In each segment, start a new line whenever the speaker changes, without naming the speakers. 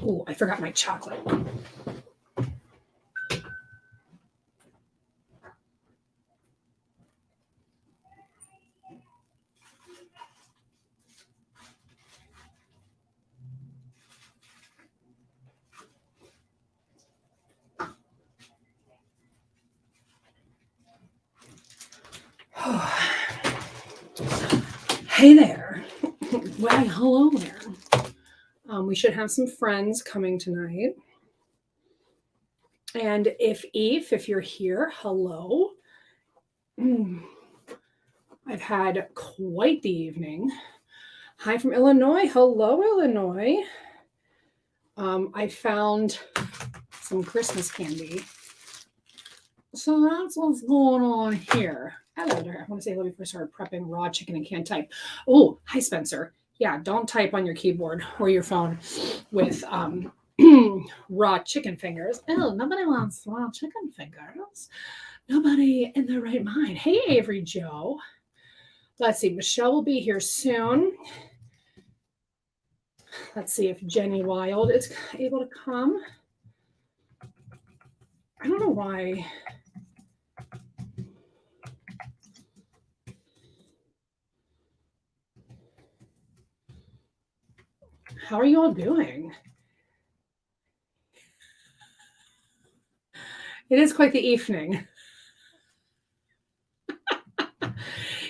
Oh, I forgot my chocolate. Hey there. Well, hello there. We should have some friends coming tonight. And if you're here, hello. I've had quite the evening. Hi from Illinois. Hello, Illinois. I found some Christmas candy. So that's what's going on here. Hello there. I want to say hello before I start prepping raw chicken and can't type. Oh, hi, Spencer. Yeah, don't type on your keyboard or your phone with raw chicken fingers. Oh, nobody wants raw chicken fingers. Nobody in their right mind. Hey, Avery Joe. Let's see. Michelle will be here soon. Let's see if Jenny Wild is able to come. I don't know why. How are you all doing? It is quite the evening.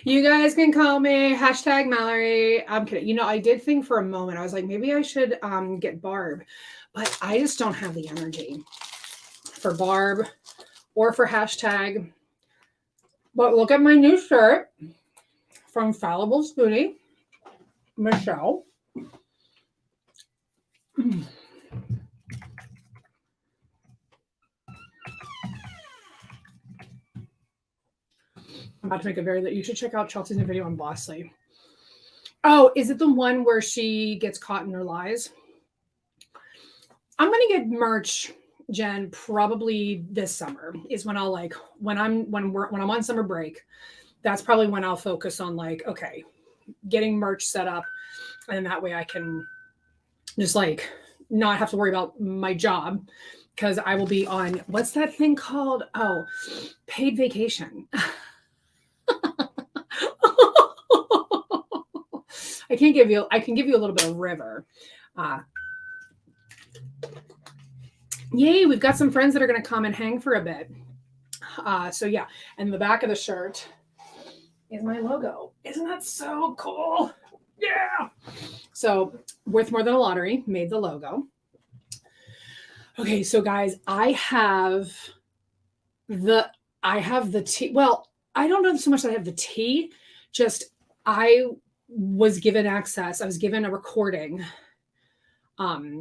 You guys can call me hashtag Mallory. I'm kidding. You know, I did think for a moment, I was like, maybe I should get Barb, but I just don't have the energy for Barb or for hashtag. But look at my new shirt from Fallible Spoonie, Michelle. I'm about to make a very, you should check out Chelsea's new video on Bossly. Oh, is it the one where she gets caught in her lies? I'm going to get merch, Jen, probably this summer is when I'll when I'm on summer break, that's probably when I'll focus on okay, getting merch set up. And that way I can just not have to worry about my job because I will be on, what's that thing called? Oh, paid vacation. I can give you a little bit of river. Yay, we've got some friends that are going to come and hang for a bit. So yeah, and the back of the shirt is my logo. Isn't that so cool? Yeah. So worth more than a lottery, made the logo. Okay, so guys, I have the tea. Well, I don't know so much that I have the tea, just I was given access. I was given a recording. I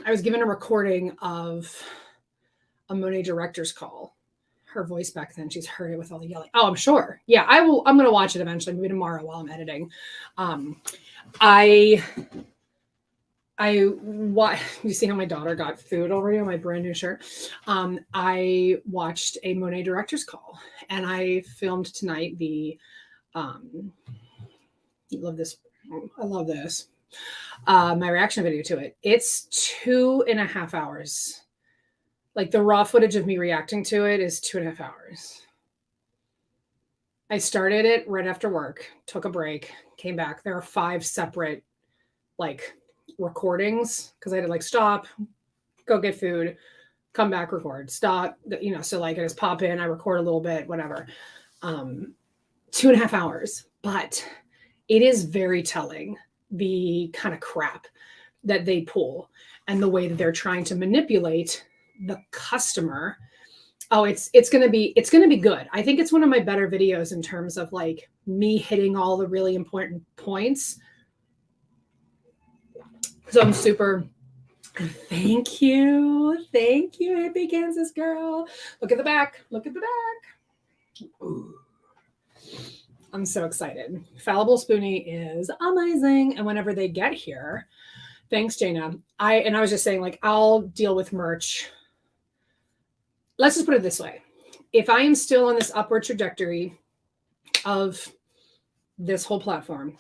was given a recording of a Monet director's call. Her voice back then, she's heard it with all the yelling. Oh, I'm sure. Yeah, I will. I'm going to watch it eventually, maybe tomorrow while I'm editing. You see how my daughter got food already on my brand new shirt. I watched a Monet director's call, and I filmed tonight the. You love this. I love this. My reaction video to it. It's 2.5 hours. Like the raw footage of me reacting to it is 2.5 hours. I started it right after work, took a break, came back. There are 5 separate recordings because I had to stop, go get food, come back, record, stop, so I just pop in, I record a little bit, whatever. 2.5 hours, but it is very telling the kind of crap that they pull and the way that they're trying to manipulate the customer. Oh, it's going to be good. I think it's one of my better videos in terms of me hitting all the really important points. So I'm super, thank you, hippie Kansas girl. Look at the back. Ooh. I'm so excited. Fallible Spoonie is amazing. And whenever they get here, thanks, Jana. I was just saying, I'll deal with merch. Let's just put it this way. If I am still on this upward trajectory of this whole platform,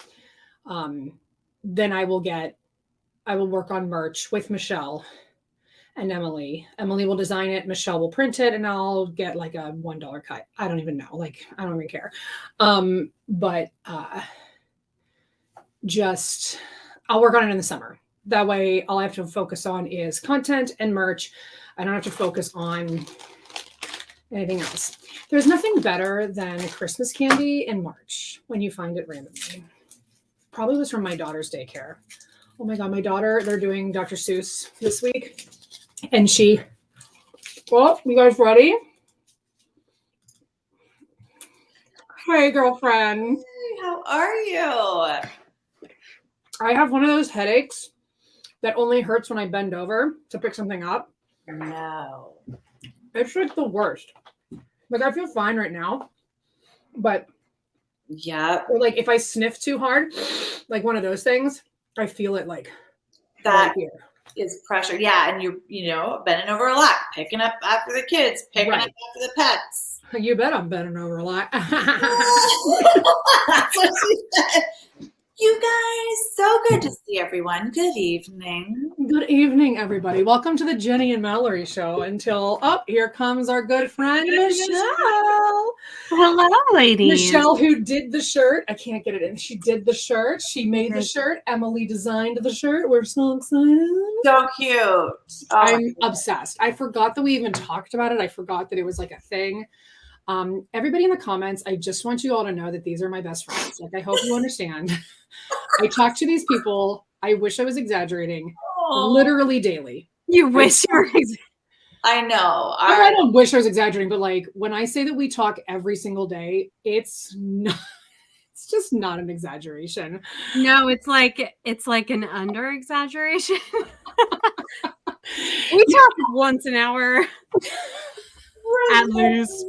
then I will work on merch with Michelle and Emily. Emily will design it, Michelle will print it, and I'll get like a $1 cut. I don't even know. Like, I don't even care. But just I'll work on it in the summer. That way all I have to focus on is content and merch. I don't have to focus on anything else. There's nothing better than Christmas candy in March when you find it randomly. Probably was from my daughter's daycare. Oh my God, my daughter, they're doing Dr. Seuss this week. And well, you guys ready? Hey, girlfriend.
Hey, how are you?
I have one of those headaches that only hurts when I bend over to pick something up.
No.
It's like the worst. Like, I feel fine right now, but
yeah,
like if I sniff too hard, like one of those things, I feel it like
that
right here.
Is pressure. Yeah, and you know, bending over a lot, picking up after the kids, picking up after the pets.
You bet I'm bending over a lot.
That's what she said. You guys, so good to see everyone. Good evening.
Good evening, everybody. Welcome to the Jenny and Mallory show. Here comes our good friend, Michelle.
Hello, ladies.
Michelle, who did the shirt. I can't get it in. She did the shirt. She made the shirt. Emily designed the shirt. We're so excited.
So cute. Oh,
I'm obsessed. I forgot that we even talked about it. I forgot that it was like a thing. Everybody in the comments, I just want you all to know that these are my best friends. Like, I hope you understand. I talk to these people. I wish I was exaggerating. Literally daily.
You wish you were
I know.
I don't wish I was exaggerating, but like when I say that we talk every single day, it's just not an exaggeration.
No, it's like an under exaggeration. We talk once an hour. At least.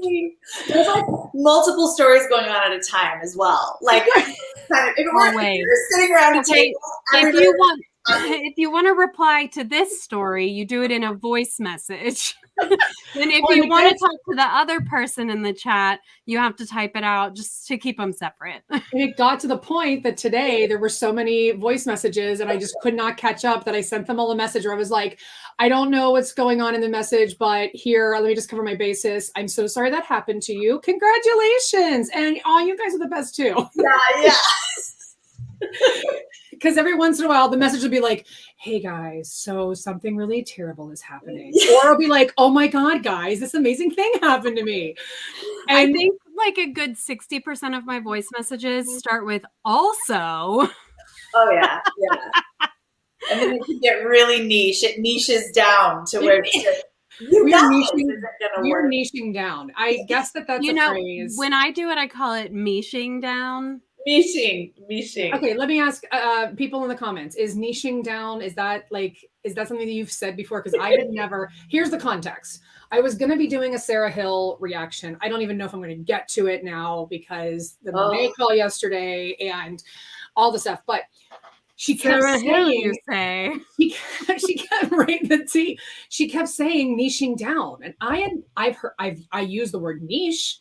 There's like multiple stories going on at a time as well. Like, if you're sitting around a table,
if you want to reply to this story, you do it in a voice message. And if you want to talk to the other person in the chat, you have to type it out just to keep them separate.
And it got to the point that today there were so many voice messages and I just could not catch up that I sent them all a message where I was like, I don't know what's going on in the message, but here, let me just cover my basis. I'm so sorry that happened to you. Congratulations. And you guys are the best too.
Yeah.
Because every once in a while, the message will be like, hey guys, so something really terrible is happening. Or it'll be like, oh my God, guys, this amazing thing happened to me. And
I think like a good 60% of my voice messages start with also.
Oh yeah. And then it can get really niche. It niches down to where
you're niching down. I guess that's a phrase.
When I do it, I call it niching down.
Niching.
Okay, let me ask people in the comments: is niching down? Is that something that you've said before? Because I had never. Here's the context. I was going to be doing a Sarah Hill reaction. I don't even know if I'm going to get to it now because the Monet call yesterday and all the stuff. But she kept saying, she kept right the T. She kept saying niching down, and I used the word niche.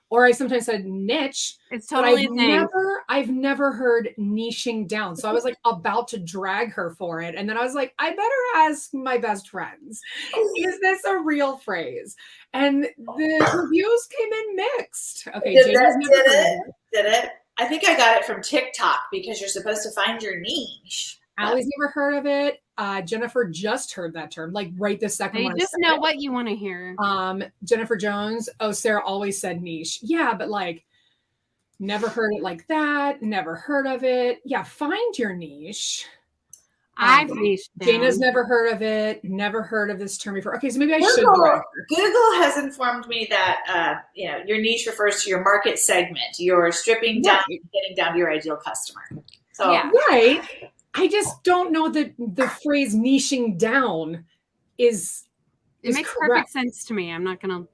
Or I sometimes said niche.
It's totally
I've never heard niching down. So I was like about to drag her for it. And then I was like, I better ask my best friends. Is this a real phrase? And the reviews came in mixed. Okay.
Did it? I think I got it from TikTok because you're supposed to find your niche.
Allie's never heard of it. Jennifer just heard that term, like right this second.
They just know what you want to hear.
Jennifer Jones. Oh, Sarah always said niche. Yeah, but like never heard it like that. Never heard of it. Yeah, find your niche.
I've niched down.
Dana's never heard of it. Never heard of this term before. Okay, so maybe I should.
Google has informed me that your niche refers to your market segment. You're stripping down, getting down to your ideal customer. So
right. I just don't know that the phrase niching down is
makes
correct.
Perfect sense to me. I don't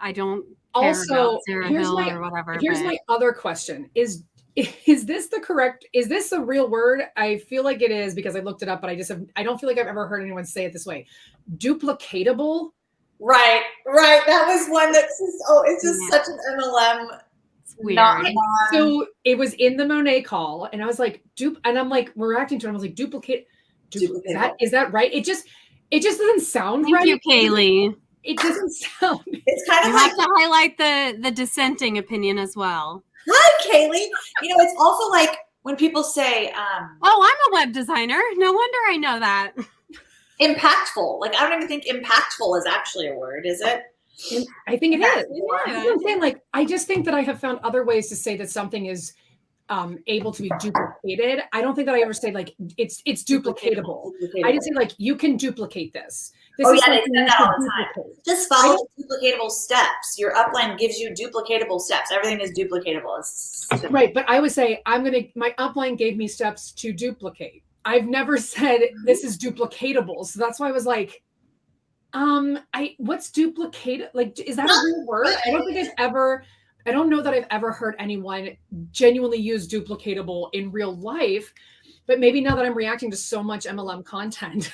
care
also
about Sarah Hill or whatever.
Here's my other question. Is this a real word? I feel like it is because I looked it up, but I don't feel like I've ever heard anyone say it this way. Duplicatable?
Right. That was one that's just, it's just such an MLM
weird.
So it was in the Monet call, and I was like, and I'm like, we're reacting to it. I was like, duplicate. Is that right? It just doesn't sound
Thank
right.
you, Kaylee.
It doesn't sound.
It's kind of
You have to highlight the dissenting opinion as well.
Hi, Kaylee. It's also like when people say,
oh, I'm a web designer. No wonder I know that.
Impactful. Like, I don't even think impactful is actually a word, is it?
I think it is.
Yeah.
You know what I'm saying? Like, I just think that I have found other ways to say that something is able to be duplicated. I don't think that I ever say like it's duplicatable. I just say like you can duplicate this. This is
they
something
say
you
that
can
all the time.
duplicate.
Just follow duplicatable steps. Your upline gives you duplicatable steps. Everything is duplicatable.
Right, but I would say my upline gave me steps to duplicate. I've never said this is duplicatable. So that's why I was like, what's duplicate? Like, is that a real word? I don't know that I've ever heard anyone genuinely use duplicatable in real life, but maybe now that I'm reacting to so much MLM content,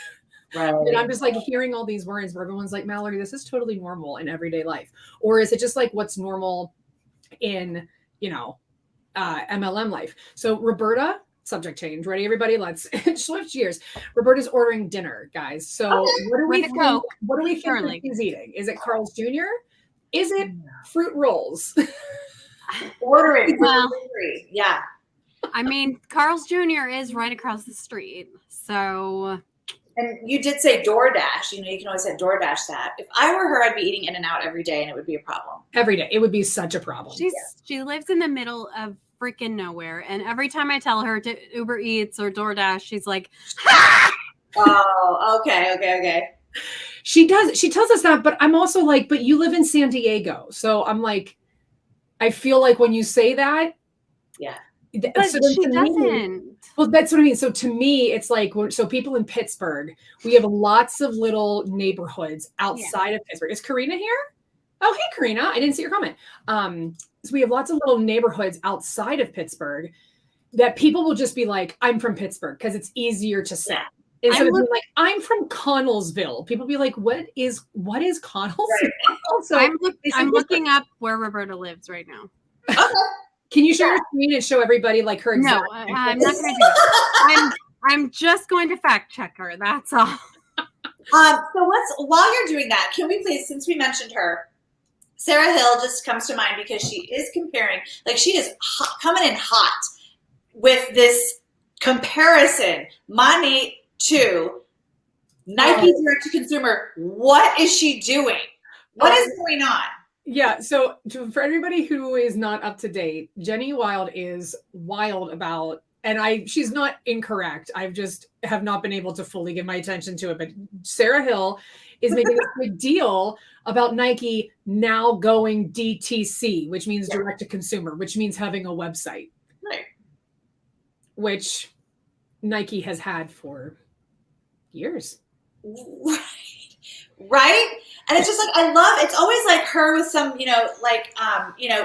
right. And I'm just like hearing all these words where everyone's like, Mallory, this is totally normal in everyday life. Or is it just like what's normal in, MLM life? So Roberta, subject change. Ready, everybody? Let's switch gears. Roberta's ordering dinner, guys. So what do we think he's eating? Is it Carl's Jr.? Is it fruit rolls?
Ordering. Well, yeah.
I mean, Carl's Jr. is right across the street. So.
And you did say DoorDash. You can always say DoorDash that. If I were her, I'd be eating In-N-Out every day, and it would be a problem.
Every day. It would be such a problem.
She lives in the middle of freaking nowhere. And every time I tell her to Uber Eats or DoorDash, she's like, ha!
Oh, okay.
She tells us that, but I'm also like, but you live in San Diego. So I'm like, I feel like when you say that.
Yeah.
But so she doesn't.
Well, that's what I mean. So to me, it's like, so people in Pittsburgh, we have lots of little neighborhoods outside of Pittsburgh. Is Karina here? Oh, hey, Karina. I didn't see your comment. So we have lots of little neighborhoods outside of Pittsburgh that people will just be like, I'm from Pittsburgh because it's easier to say. Instead of being like, I'm from Connellsville. People be like, what is Connellsville?
Right.
So
I'm looking up where Roberta lives right now.
Okay.
Can you share your screen and show everybody like her exact?
No, I'm not going to do that. I'm just going to fact check her. That's all.
So while you're doing that, can we please, since we mentioned her, Sarah Hill just comes to mind because she is comparing, like she is coming in hot with this comparison, money to Nike direct to consumer. What is she doing? What is going on?
Yeah. So for everybody who is not up to date, Jenny Wild is wild about, and she's not incorrect. I've just have not been able to fully give my attention to it. But Sarah Hill is making a big deal about Nike now going DTC, which means direct to consumer, which means having a website.
Right.
Which Nike has had for years.
Right. And it's just like, it's always like her with some,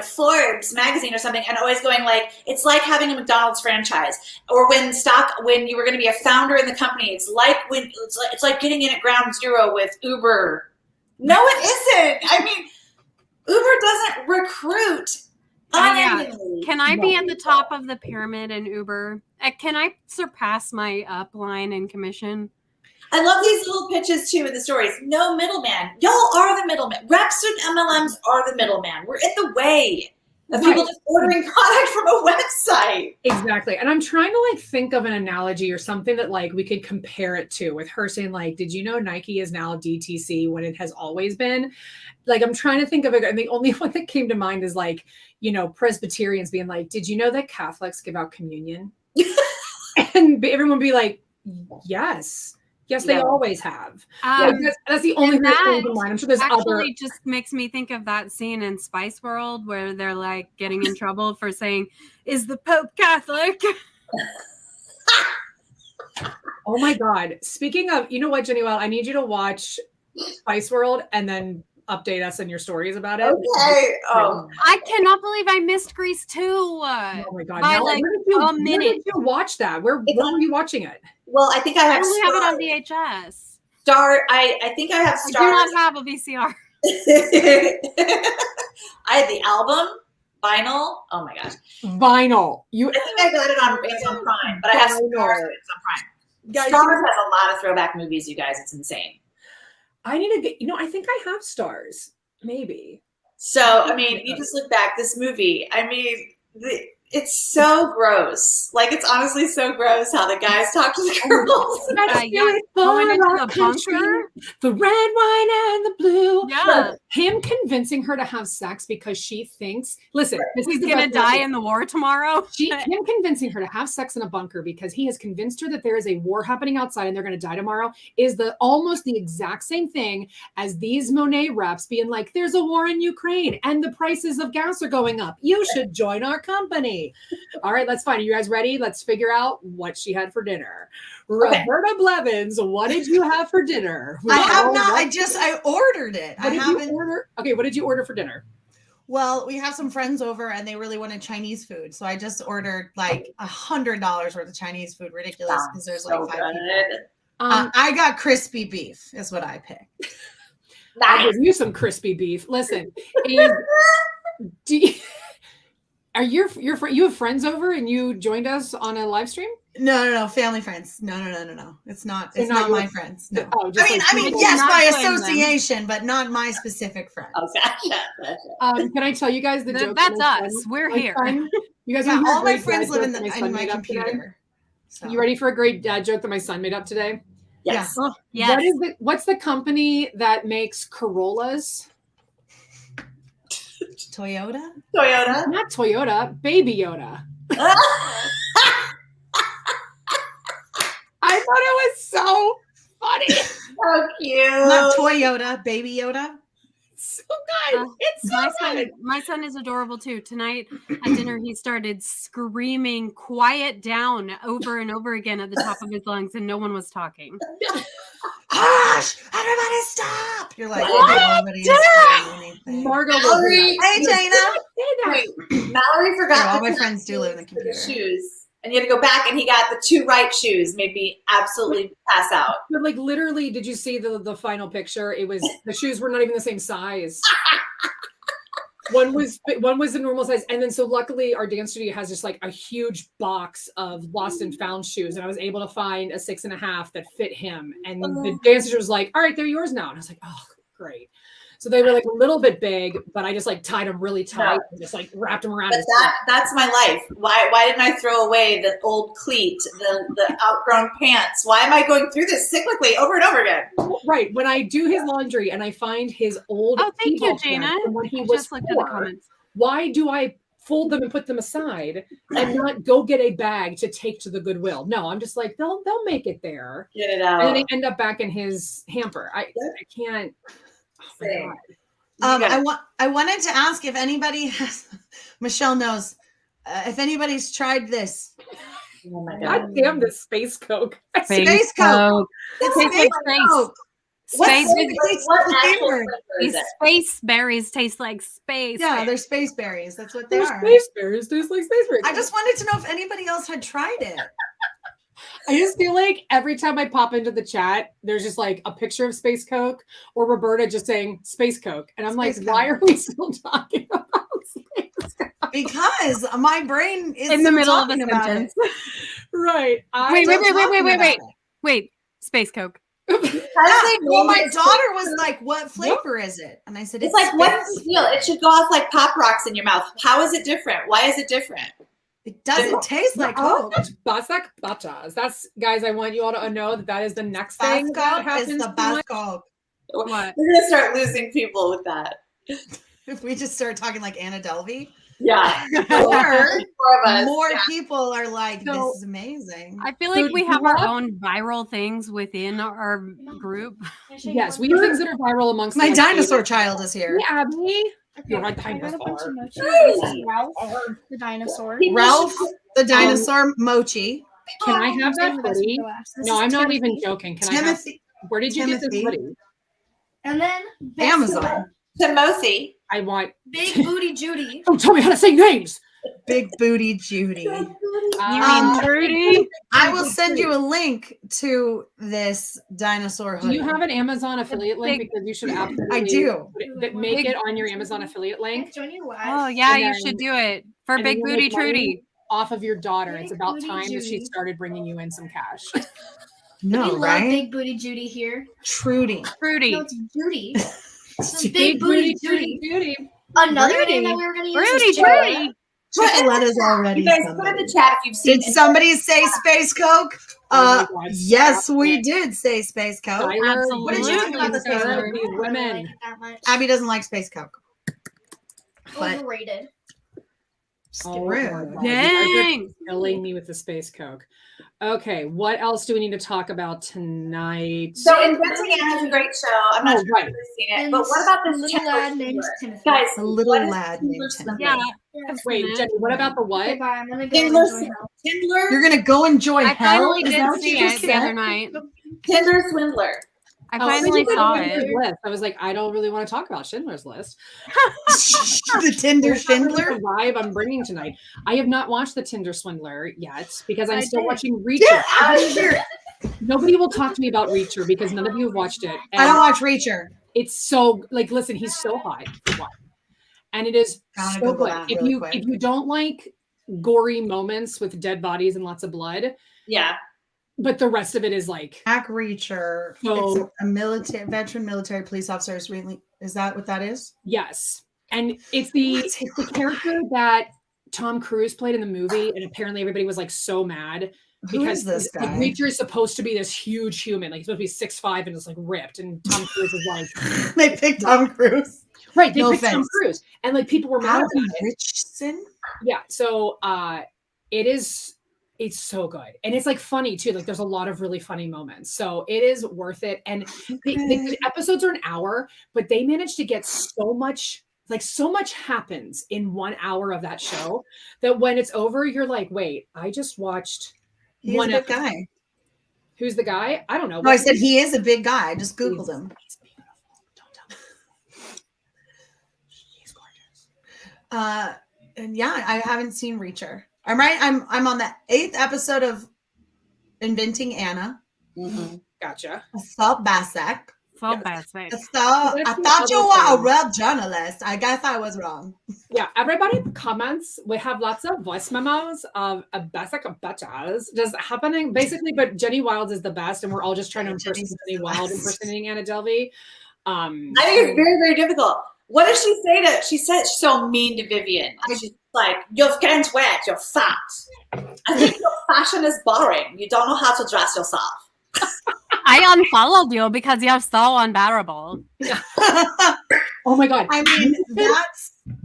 Forbes magazine or something, and always going like, it's like having a McDonald's franchise, or when you were going to be a founder in the company. It's like getting in at ground zero with Uber. No, it isn't. I mean, Uber doesn't recruit.
Can I be at the top of the pyramid in Uber? Can I surpass my upline in commission?
I love these little pitches too in the stories. No middleman. Y'all are the middleman. Reps and MLMs are the middleman. We're in the way of people just ordering product from a website.
Exactly. And I'm trying to think of an analogy or something that we could compare it to, with her saying did you know Nike is now DTC when it has always been? I'm trying to think of it. And the only one that came to mind is Presbyterians being like, did you know that Catholics give out communion? And everyone would be like, yes. Yes, they always have. That's the only thing that comes to mind. I'm sure there's
actually just makes me think of that scene in Spice World where they're getting in trouble for saying, "Is the Pope Catholic?"
Oh my God! Speaking of, you know what, Jenny? Well, I need you to watch Spice World and then update us on your stories about it.
Okay. Oh,
I cannot believe I missed Grease 2.
Oh my God!
By a minute.
Where did you watch that? Where were you watching it?
Well, I think I have.
I only have it on VHS.
I think I have Star.
I do not have a VCR.
I had the album, Vinyl. Oh my gosh.
Vinyl.
I think I got it on Amazon Prime, but I have Stars on Amazon Prime.
Guys,
Stars has a lot of throwback movies, you guys. It's insane.
I need to get, I think I have Stars. Maybe.
So, I mean, you just look back, this movie, I mean, it's so gross. Like, it's honestly so gross how the guys talk to the girls.
Going into the bunker.
The red, white, and the blue.
Yeah.
Him convincing her to have sex because she thinks, listen,
he's going to die in the war tomorrow.
Him convincing her to have sex in a bunker because he has convinced her that there is a war happening outside and they're going to die tomorrow is almost the exact same thing as these Monet reps being like, there's a war in Ukraine and the prices of gas are going up. You should join our company. All right, let's find it. You guys ready? Let's figure out what she had for dinner. Okay. Roberta Blevins, what did you have for dinner?
I have not. I ordered it.
What did you order? Okay, what did you order for dinner?
Well, we have some friends over and they really wanted Chinese food. So I just ordered like $100 worth of Chinese food. Ridiculous because there's like 5 people. I got crispy beef is what I picked.
I'll give you some crispy beef. Listen, you have friends over and you joined us on a live stream?
No, family friends. No. It's not my friends. No.
Oh,
I mean, yes, by association, but not my specific friends.
Oh, gotcha.
Can I tell you guys the joke?
That's us. We're here.
You guys
all my friends live in my computer.
So. You ready for a great dad joke that my son made up today?
Yes.
Yes.
What's the company that makes Corollas?
Toyota?
Not Toyota, Baby Yoda. I thought it was so funny.
So cute.
Not Toyota, Baby Yoda.
So good. It's so good.
My son is adorable too. Tonight at dinner, he started screaming "Quiet down" over and over again at the top of his lungs, and no one was talking.
Hush! Everybody stop! You're like,
nobody
is saying anything.
Margot,
Mallory,
hey Dana.
Mallory forgot.
All my friends do live in the computer.
Shoes, and you had to go back, and he got the 2 right shoes. Made me absolutely pass out.
But like literally, did you see the final picture? It was the shoes were not even the same size. One was the normal size, and then so luckily our dance studio has just like a huge box of lost and found shoes, and I was able to find a 6.5 that fit him. And the dance studio was like, "All right, they're yours now," and I was like, "Oh, great." So they were like a little bit big, but I just like tied them really tight and just like wrapped them around.
But that's my life. Why didn't I throw away the old cleat, the outgrown pants? Why am I going through this cyclically over and over again?
Right. When I do his laundry and I find his old
thank you, Jana.
When he was
just looked at the comments.
Why do I fold them and put them aside and not go get a bag to take to the Goodwill? No, I'm just like they'll make it there.
Get it out.
And then they end up back in his hamper. I can't. Oh
I wanted to ask if anybody has, Michelle knows, if anybody's tried this.
Oh my
God damn this space Coke.
Space Coke.
Space Coke.
These
space berries taste like space.
Yeah, they're space berries. That's what they are.
Space berries taste like space berries.
I just wanted to know if anybody else had tried it.
I just feel like every time I pop into the chat, there's just like a picture of Space Coke or Roberta just saying Space Coke. And I'm like, why are we still talking about Space Coke?
Because my brain is
in the middle of a sentence.
Right.
Wait. Space Coke.
Well, my daughter was like, what flavor is it? And I said,
it's like, what's the deal? It should go off like Pop Rocks in your mouth. How is it different? Why is it different?
It doesn't taste like Coke.
That's guys. I want you all to know that is the next thing that happens.
Is the best Coke.
What? We're gonna start losing people with that.
If we just start talking like Anna Delvey.
Yeah.
More people are like, this is amazing.
I feel like we have our own viral things within our group.
Yes, we have things that are viral amongst.
My dinosaur child is here.
Yeah, Abby. You're right behind us.
Ralph, the dinosaur.
Ralph, the dinosaur mochi.
Can I have that hoodie? No, I'm not even joking. Can
Timothy.
Where did you get this hoodie?
And then
Amazon.
Timothy.
I want
Big Booty Judy.
Don't tell me how to say names.
Big Booty Judy.
You mean Trudy?
I will send you a link to this dinosaur
Do
hoodie.
you have an Amazon affiliate link?
big-
Because you should absolutely.
I do.
Make it on your Amazon affiliate link.
Join you live.
Oh yeah,
And
you
then-
should do it for
and then
Big
you'll
Booty
make money
Trudy.
Off of your daughter. It's
Big
about
Booty
time that she
Judy.
started bringing you in some cash.
We
No,
love
right?
Big Booty Judy here.
Trudy.
Trudy.
No, it's Judy. It's Big Booty Judy.
Judy.
Another
Rudy.
name that we were going to use.
Rudy
is Trudy.
Trudy.
Chipoletta's already
You guys put in
somebody.
the chat if you've seen
Did somebody say Space Coke?
Oh my God,
Yes,
stop
we
it.
did say Space Coke.
Absolutely.
What did you think about the Space
Sarah,
Coke?
these
I don't really
women.
like it that much.
Abby doesn't like Space Coke. But
Overrated.
Oh,
Rude.
my God. You guys are
Dang.
killing me with the Space Coke. Okay, what else do we need to talk about tonight?
So Inventing Anna is a great show. I'm not
Oh,
sure
right.
if you've seen it,
And
but what about this
little
Tinder
lad named
Swindler?
Timothy.
Guys,
A little
what is
lad
Tinder
named
Swindler?
Yeah.
Wait, Jenny, what about the what?
Okay, bye. I'm going to go
Tinder
enjoy health.
Tinder,
You're gonna go enjoy
I
hell?
finally
Is that
did
what
see
you just
it the other
said?
night.
Tinder Swindler.
I
Oh,
finally
so you
saw
did
it.
Schindler's List. I was like, I don't really want to talk about Schindler's List.
The Tinder
That's not really
Schindler?
the vibe I'm bringing tonight. I have not watched the Tinder Swindler yet because I'm
I
still
did.
watching Reacher.
Get out of here!
Nobody will talk to me about Reacher because none of you have watched it.
I don't watch Reacher.
It's so like, listen, he's so hot for one, and it is
Gotta
so
Google
good.
that
If
really
you
quick.
if you don't like gory moments with dead bodies and lots of blood,
Yeah.
but the rest of it is like,
Jack Reacher.
So-
It's a veteran military police officer. Is that what that is?
yes, and it's the character that Tom Cruise played in the movie, and apparently everybody was like so mad
Who is this
like,
guy?
Reacher is supposed to be this huge human, like he's supposed to be 6'5" and is like ripped, and Tom Cruise is like,
They picked Tom Cruise.
right, they
No
picked Tom
offense.
Cruise, and like people were mad
Alan
about it.
Richardson?
Yeah, so it's so good, and it's like funny too. Like there's a lot of really funny moments, so it is worth it. And the episodes are an hour, but they managed to get so much. Like so much happens in 1 hour of that show that when it's over, you're like, wait, I just watched
He's a
one
big
episode.
guy.
Who's the guy? I don't know.
No, I said he is a big guy. I just Googled him.
He's beautiful. Don't tell me. He's gorgeous.
And yeah, I haven't seen Reacher. I'm right. I'm on the 8th episode of Inventing Anna.
Gotcha.
I saw Basak.
So
Yes.
bad.
I thought you were a real journalist. I guess I was wrong.
Yeah, everybody comments. We have lots of voice memos of a basic bitches just happening basically, but Jenny Wilds is the best, and we're all just trying to impersonate
Jenny's
Jenny
the
Wild
best.
impersonating Anna Delvey.
I think it's very, very difficult. What does she say to? She said she's so mean to Vivian. She's like, "You can't wear it. You're fat. I think your fashion is boring. You don't know how to dress yourself."
I unfollowed you because you're so unbearable.
Oh my god.
I mean,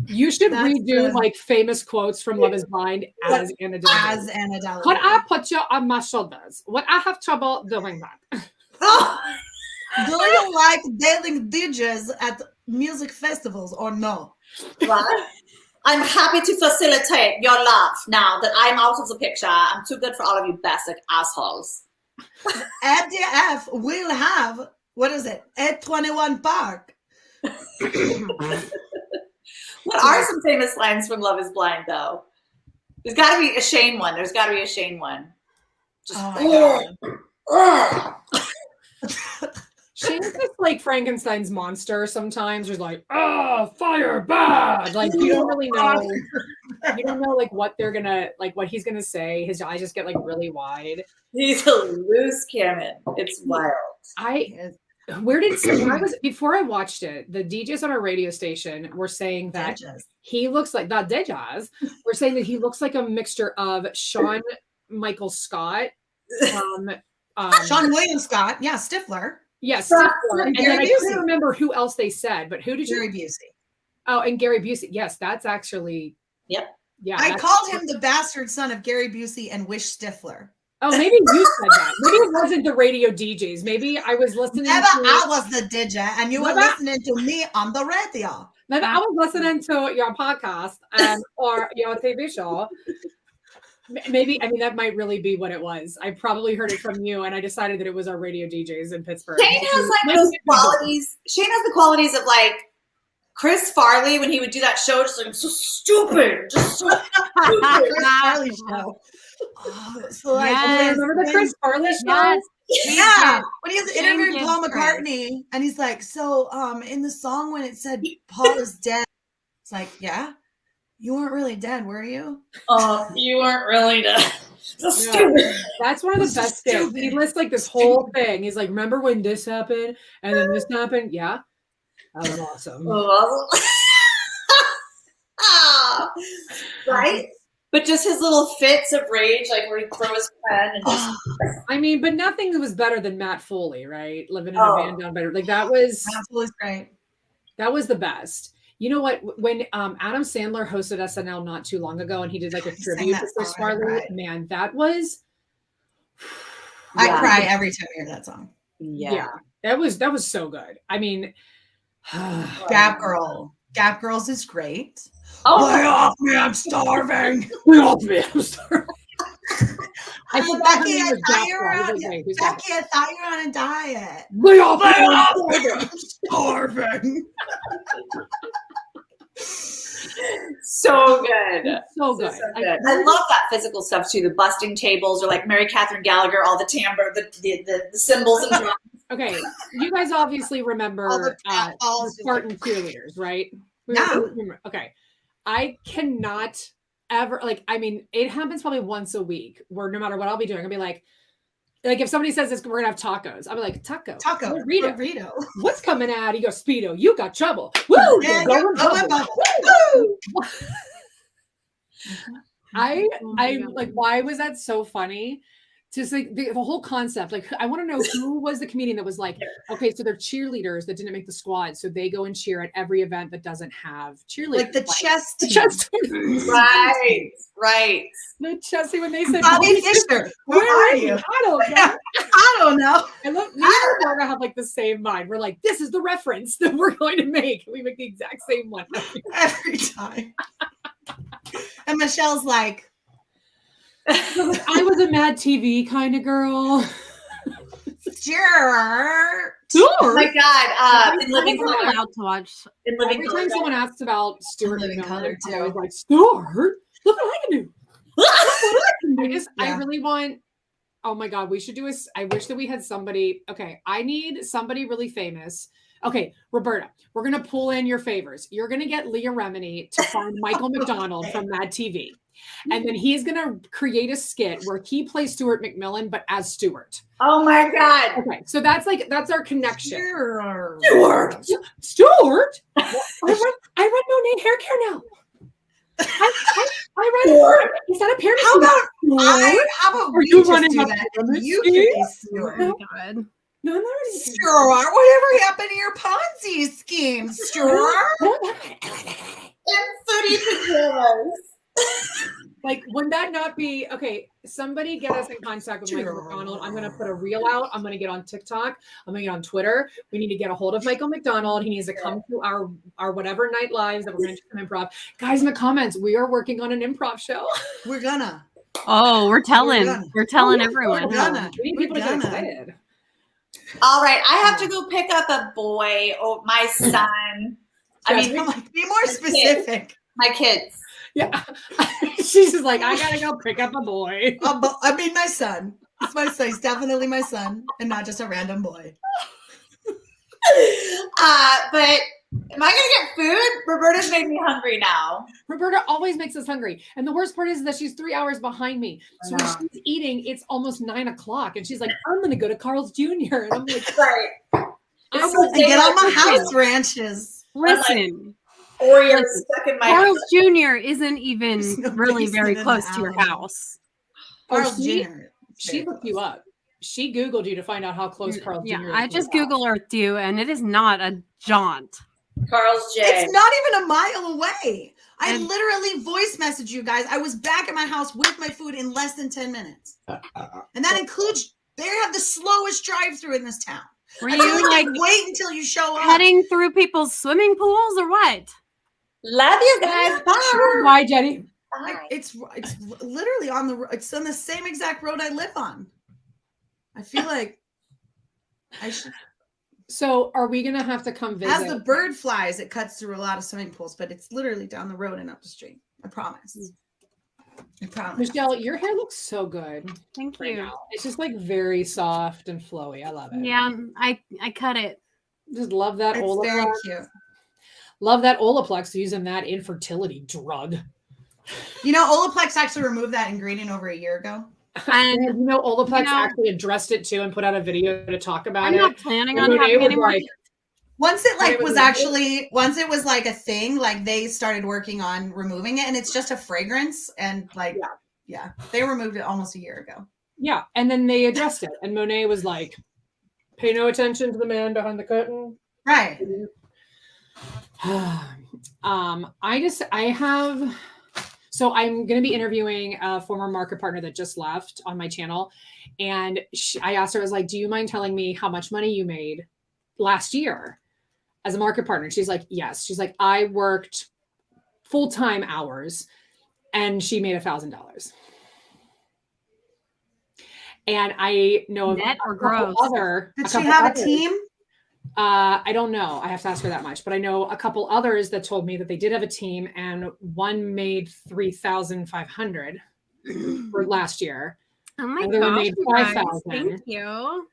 You should
that's
redo
the-
like famous quotes from Love is Blind as Anna Delvey.
as Anna Delvey.
Could I put you on my shoulders? Would I have trouble doing that?
Do you like dating DJs at music festivals or no?
What? I'm happy to facilitate your love now that I'm out of the picture. I'm too good for all of you basic assholes.
ADF will have, what is it? 821 Park.
What are some famous lines from Love is Blind, though? There's got to be a Shane one. There's got to be a Shane one. Just,
Oh my God.
Shane's just like Frankenstein's monster sometimes. There's like, oh, fire bad. Like you don't really know. You don't know like what they're gonna like what he's gonna say. His eyes just get like really wide.
He's a loose cannon. It's wild.
Where did when I was before I watched it, the DJs on our radio station were saying that he looks like that DJs were saying that he looks like a mixture of Sean Michael Scott,
Sean William Scott, yeah, Stifler.
yes,
Scott,
and
Gary
then I
Busey.
couldn't remember who else they said, but who did you?
Gary Busey.
Oh, and Gary Busey. Yes, that's actually.
Yep.
Yeah.
I
that's-
called him the bastard son of Gary Busey and Wish Stifler.
Oh, maybe you said that. Maybe it wasn't the radio DJs. Maybe I was listening
Never
to.
I was the DJ and you were
Never-
listening to me on the radio.
Maybe I was listening to your podcast or your TV show. Maybe I mean that might really be what it was. I probably heard it from you, and I decided that it was our radio DJs in Pittsburgh.
Shane has like those qualities. Shane has the qualities of like Chris Farley, when he would do that show, just like, so stupid. Just so stupid.
Chris Farley show. Oh, so like,
Yes.
Remember the Chris Farley show?
Yes.
yeah, when he was
Shane
interviewing
gives
Paul
Chris.
McCartney, and he's like, so in the song when it said Paul is dead, it's like, yeah, you weren't really dead, were you?
You weren't really dead. So
No,
stupid.
that's one of the
So
best things. He
stupid.
lists like this whole thing. He's like, remember when this happened and then this happened? Yeah. That was awesome.
Right? But just his little fits of rage, like where he throws his pen and just
I mean, but nothing was better than Matt Foley, right? Living in a van down better. Like that was
great.
That was the best. You know what? When Adam Sandler hosted SNL not too long ago and he did like a
He sang
tribute
that
to Chris
song,
Farley,
right.
man, that was
I cry every time I hear that song.
yeah. That was so good. I mean,
Gap Girls is great.
lay
off me, I'm starving.
Lay off me, I'm sorry. I
Becky,
forgot her name
I
was
thought
Gap
you
Girl.
were
I was
on,
like, wait, who's that?
Becky, I thought you were on a diet.
Lay off me, I'm
Starving.
so good.
so good.
So good. I love that physical stuff too. The busting tables or like Mary Catherine Gallagher, all the timbre, the cymbals and drums.
Okay, you guys obviously
All
remember
the
the
balls.
Spartan cheerleaders, right?
Yeah.
Okay. I cannot ever I mean, it happens probably once a week where no matter what I'll be doing, I'll be like if somebody says this, we're gonna have tacos. I'll be like, taco.
Burrito.
What's coming out? You go, Speedo, you got trouble. Woo!
Yeah,
Going
go in
bubble.
bubble.
Woo! I like, why was that so funny? Just like the whole concept. Like, I want to know who was the comedian that was like, okay, so they're cheerleaders that didn't make the squad, so they go and cheer at every event that doesn't have cheerleaders.
Like the chess
The
team.
chess
Right.
The chessy when they said,
Bobby Fischer.
where
Where are
are you?
you?
I don't know.
I don't know.
I look, me and Roberta have like the same mind. We're like, this is the reference that we're going to make. We make the exact same one.
Every time. And Michelle's like,
I was a Mad TV kind of girl.
sure.
Oh my God. In Living
I'm not
Color.
allowed to watch.
In Living
Every
Color.
time someone asks about Stuart
Living
McMillan,
Color,
I
too.
was like, Stuart, look what I can do. I
Yeah.
really want, oh my God, we should do I wish that we had somebody. Okay, I need somebody really famous. Okay, Roberta, we're going to pull in your favors. You're going to get Leah Remini to find Michael McDonald from Mad TV. And then he's going to create a skit where he plays Stuart McMillan, but as Stuart.
Oh my God.
Okay, so that's our connection.
Sure.
Stuart? I run Monet hair care now. I run it. Is that a pyramid?
How about
Are
we
you
just
running
do
a
that?
pyramid
And you
scheme?
can be Stuart.
Oh my God.
No, I'm not running a
Stuart, whatever happened to your Ponzi scheme, Stuart?
In footy pajamas.
Like, would that not be okay? Somebody get us in contact with Michael McDonald. I'm going to put a reel out. I'm going to get on TikTok. I'm going to get on Twitter. We need to get a hold of Michael McDonald. He needs to come to our whatever night lives that we're going to do some improv. Guys, in the comments, we are working on an improv show.
We're gonna.
Oh, we're telling
yeah,
everyone.
we're gonna.
We need people to get excited.
All right. I have to go pick up a boy. Oh, my son. I mean,
I'm like, be more specific.
my kids.
Yeah. She's just like, I got to go pick up a boy.
I mean, my son. It's my son. He's definitely my son, and not just a random boy.
But am I gonna get food? Roberta's made me hungry now.
Roberta always makes us hungry. And the worst part is that she's 3 hours behind me. So when she's eating, it's almost 9 o'clock. And she's like, I'm going to go to Carl's Jr. And I'm like,
Right.
I
so
was
And get on my
daylight
house ranches.
Listen,
Oreos stuck in my
Carl's Jr. isn't even
There's no
really
basement
very
in the
close to your
alley.
house.
Carl's
she-
Jr.
she looked you up. She Googled you to find out how close Carl's Jr.
Yeah,
is
I
to
just
your house.
Google Earthed you, and it is not a jaunt.
Carl's J.
It's not even a mile away. I
And-
literally voice messaged you guys. I was back at my house with my food in less than 10 minutes. And that includes, they have the slowest drive-through in this town.
Were
I
you like
wait until you show up.
heading through people's swimming pools or what?
Love you guys. Bye.
Bye, Jenny.
Bye.
It's literally it's on the same exact road I live on. I feel like I should.
So are we gonna have to come visit?
As the bird flies, it cuts through a lot of swimming pools, but it's literally down the road and up the street. I promise. I promise.
Michelle, your hair looks so good.
Thank
right
you.
now. It's just like very soft and flowy. I love it.
Yeah, I cut it.
Just love that
It's very
Olaplex.
cute.
Love that Olaplex using that infertility drug.
You know, Olaplex actually removed that ingredient over a year ago.
And
You know, Olaplex actually addressed it too and put out a video to talk about
I'm
it.
not planning
And
on
Monet
having
was
any more.
like,
Once it like
Monet
was actually, once it was like a thing, like they started working on removing it, and it's just a fragrance, and like, yeah, they removed it almost a year ago.
yeah, and then they addressed it, and Monet was like, "Pay no attention to the man behind the curtain."
Right.
So I'm going to be interviewing a former market partner that just left on my channel. And I asked her, I was like, do you mind telling me how much money you made last year as a market partner? She's like, yes. She's like, I worked full-time hours and she made $1,000. And I know of
Net or
a couple
gross?
Did she have a team?
I don't know. I have to ask her that much, but I know a couple others that told me that they did have a team, and one made 3,500 for last year.
Oh my
Another one
gosh,
made
you guys,
5,000.
thank you.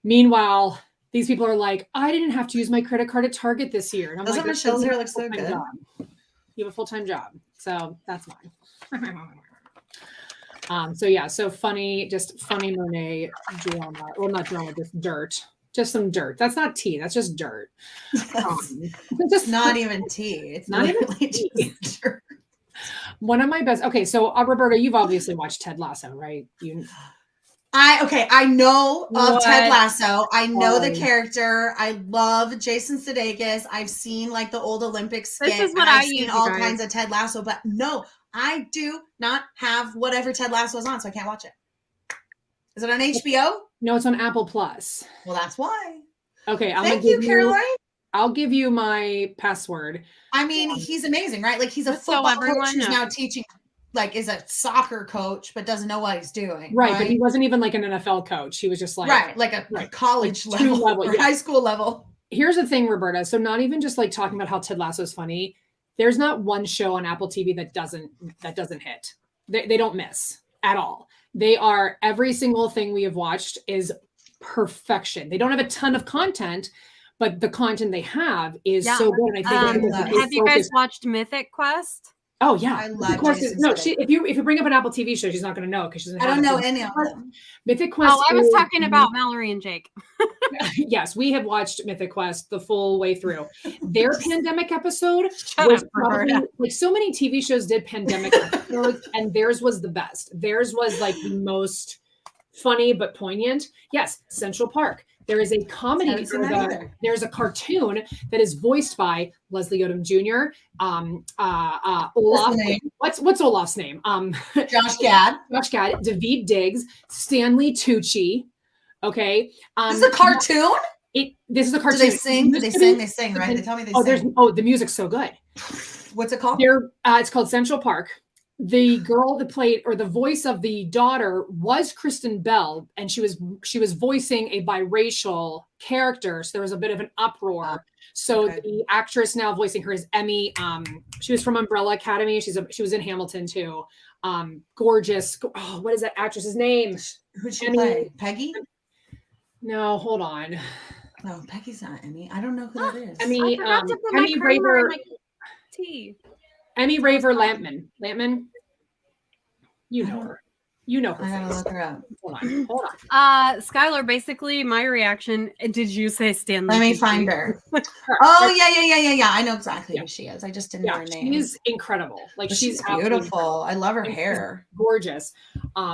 Meanwhile, these people are like, I didn't have to use my credit card at Target this year. And I'm
Doesn't
like,
Michelle's hair look so good?
job. You have a full-time job, so that's fine. So yeah, so funny, just funny Monet drama. Well, not drama, just dirt. Just some dirt. That's not tea. That's just dirt.
Just not even tea. It's
not even tea.
Dirt.
One of my best. Okay, so Roberta, you've obviously watched Ted Lasso, right?
I know of Ted Lasso. I know the
Oh.
character. I love Jason Sudeikis. I've seen like the old Olympic skit.
This is what
and I've
I
seen
use,
all
you guys.
kinds of Ted Lasso, but no, I do not have whatever Ted Lasso is on, so I can't watch it. Is it on HBO?
No, it's on Apple Plus.
Well, that's why.
Okay,
Thank you, Caroline.
I'll give you my password.
I mean, he's amazing, right? Like he's a
Just so
football
everyone
coach who's now
knows.
teaching, like is a soccer coach, but doesn't know what he's doing.
Right, but he wasn't even like an NFL coach. He was just like
a college
like two
level or
yeah.
high school level.
Here's the thing, Roberta. So not even just like talking about how Ted Lasso is funny. There's not one show on Apple TV that doesn't hit. They don't miss at all. They are, every single thing we have watched is perfection. They don't have a ton of content, but the content they have is so good. And I think
have you guys watched Mythic Quest?
Oh yeah,
I love
Quest. No, if you bring up an Apple TV show, she's not going to know because she doesn't.
I don't know any of them.
Mythic Quest.
Oh, I was talking about Mallory and Jake.
Yes, we have watched Mythic Quest the full way through. Their pandemic episode
Shut
was
up,
probably
Roberta.
like so many TV shows did pandemic episodes, and theirs was the best. Theirs was like the most funny but poignant. Yes, Central Park. There is a comedy. There's a cartoon that is voiced by Leslie Odom Jr. Olaf. What's Olaf's name?
Josh Gad.
Josh Gad. Daveed Diggs. Stanley Tucci. Okay.
This is a cartoon.
This is a cartoon.
Do they sing? They sing, right? They tell me they sing.
The music's so good.
What's it called?
It's called Central Park. The girl that played, or the voice of the daughter, was Kristen Bell, and she was voicing a biracial character. So there was a bit of an uproar. So the actress now voicing her is Emmy. She was from Umbrella Academy. She was in Hamilton too. Gorgeous. Oh, what is that actress's name?
Who'd she play? Peggy?
No, hold on.
No, Peggy's not Emmy. I don't know who that is.
Emmy.
I forgot to put
Emmy
my creamer
Raver.
in my tea.
Emmy Raver Lampman. You know her. You know her.
I gotta
face.
look her up.
Hold on.
Skylar, basically my reaction. Did you say Stanley?
Let me find her. Oh yeah. I know exactly who she is. I just didn't know her name.
She's incredible. Like she's
beautiful. I love her hair.
Gorgeous.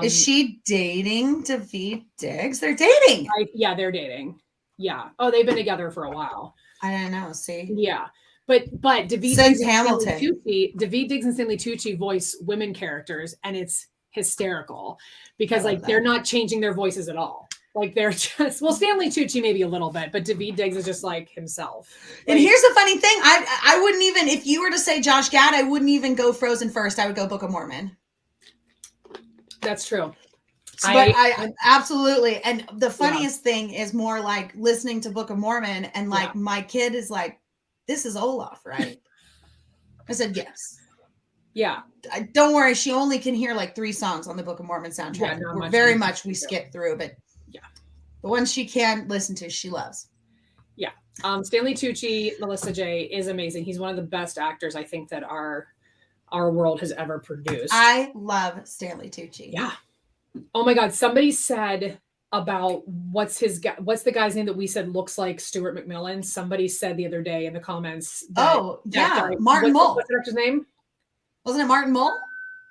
Is she dating Daveed Diggs? They're dating.
Yeah, they're dating. Yeah. Oh, they've been together for a while.
I don't know. See.
Yeah. But Daveed
Diggs Hamilton.
Daveed Diggs and Stanley Tucci voice women characters, and it's hysterical because like they're not changing their voices at all. Like they're just Stanley Tucci maybe a little bit, but Daveed Diggs is just like himself.
And here's the funny thing: I wouldn't even, if you were to say Josh Gad, I wouldn't even go Frozen first. I would go Book of Mormon.
That's true.
I absolutely. And the funniest thing is more like listening to Book of Mormon and like my kid is like, this is Olaf, right? I said, yes.
Yeah.
Don't worry. She only can hear like 3 songs on the Book of Mormon soundtrack.
Yeah,
We're very much we skip through, but the ones she can listen to, she loves.
Yeah. Stanley Tucci, Melissa J is amazing. He's one of the best actors I think that our world has ever produced.
I love Stanley Tucci.
Yeah. Oh my God. Somebody said about what's the guy's name that we said looks like Stuart McMillan? Somebody said the other day in the comments.
Martin Mull.
What's the director's name?
Wasn't it Martin Mull?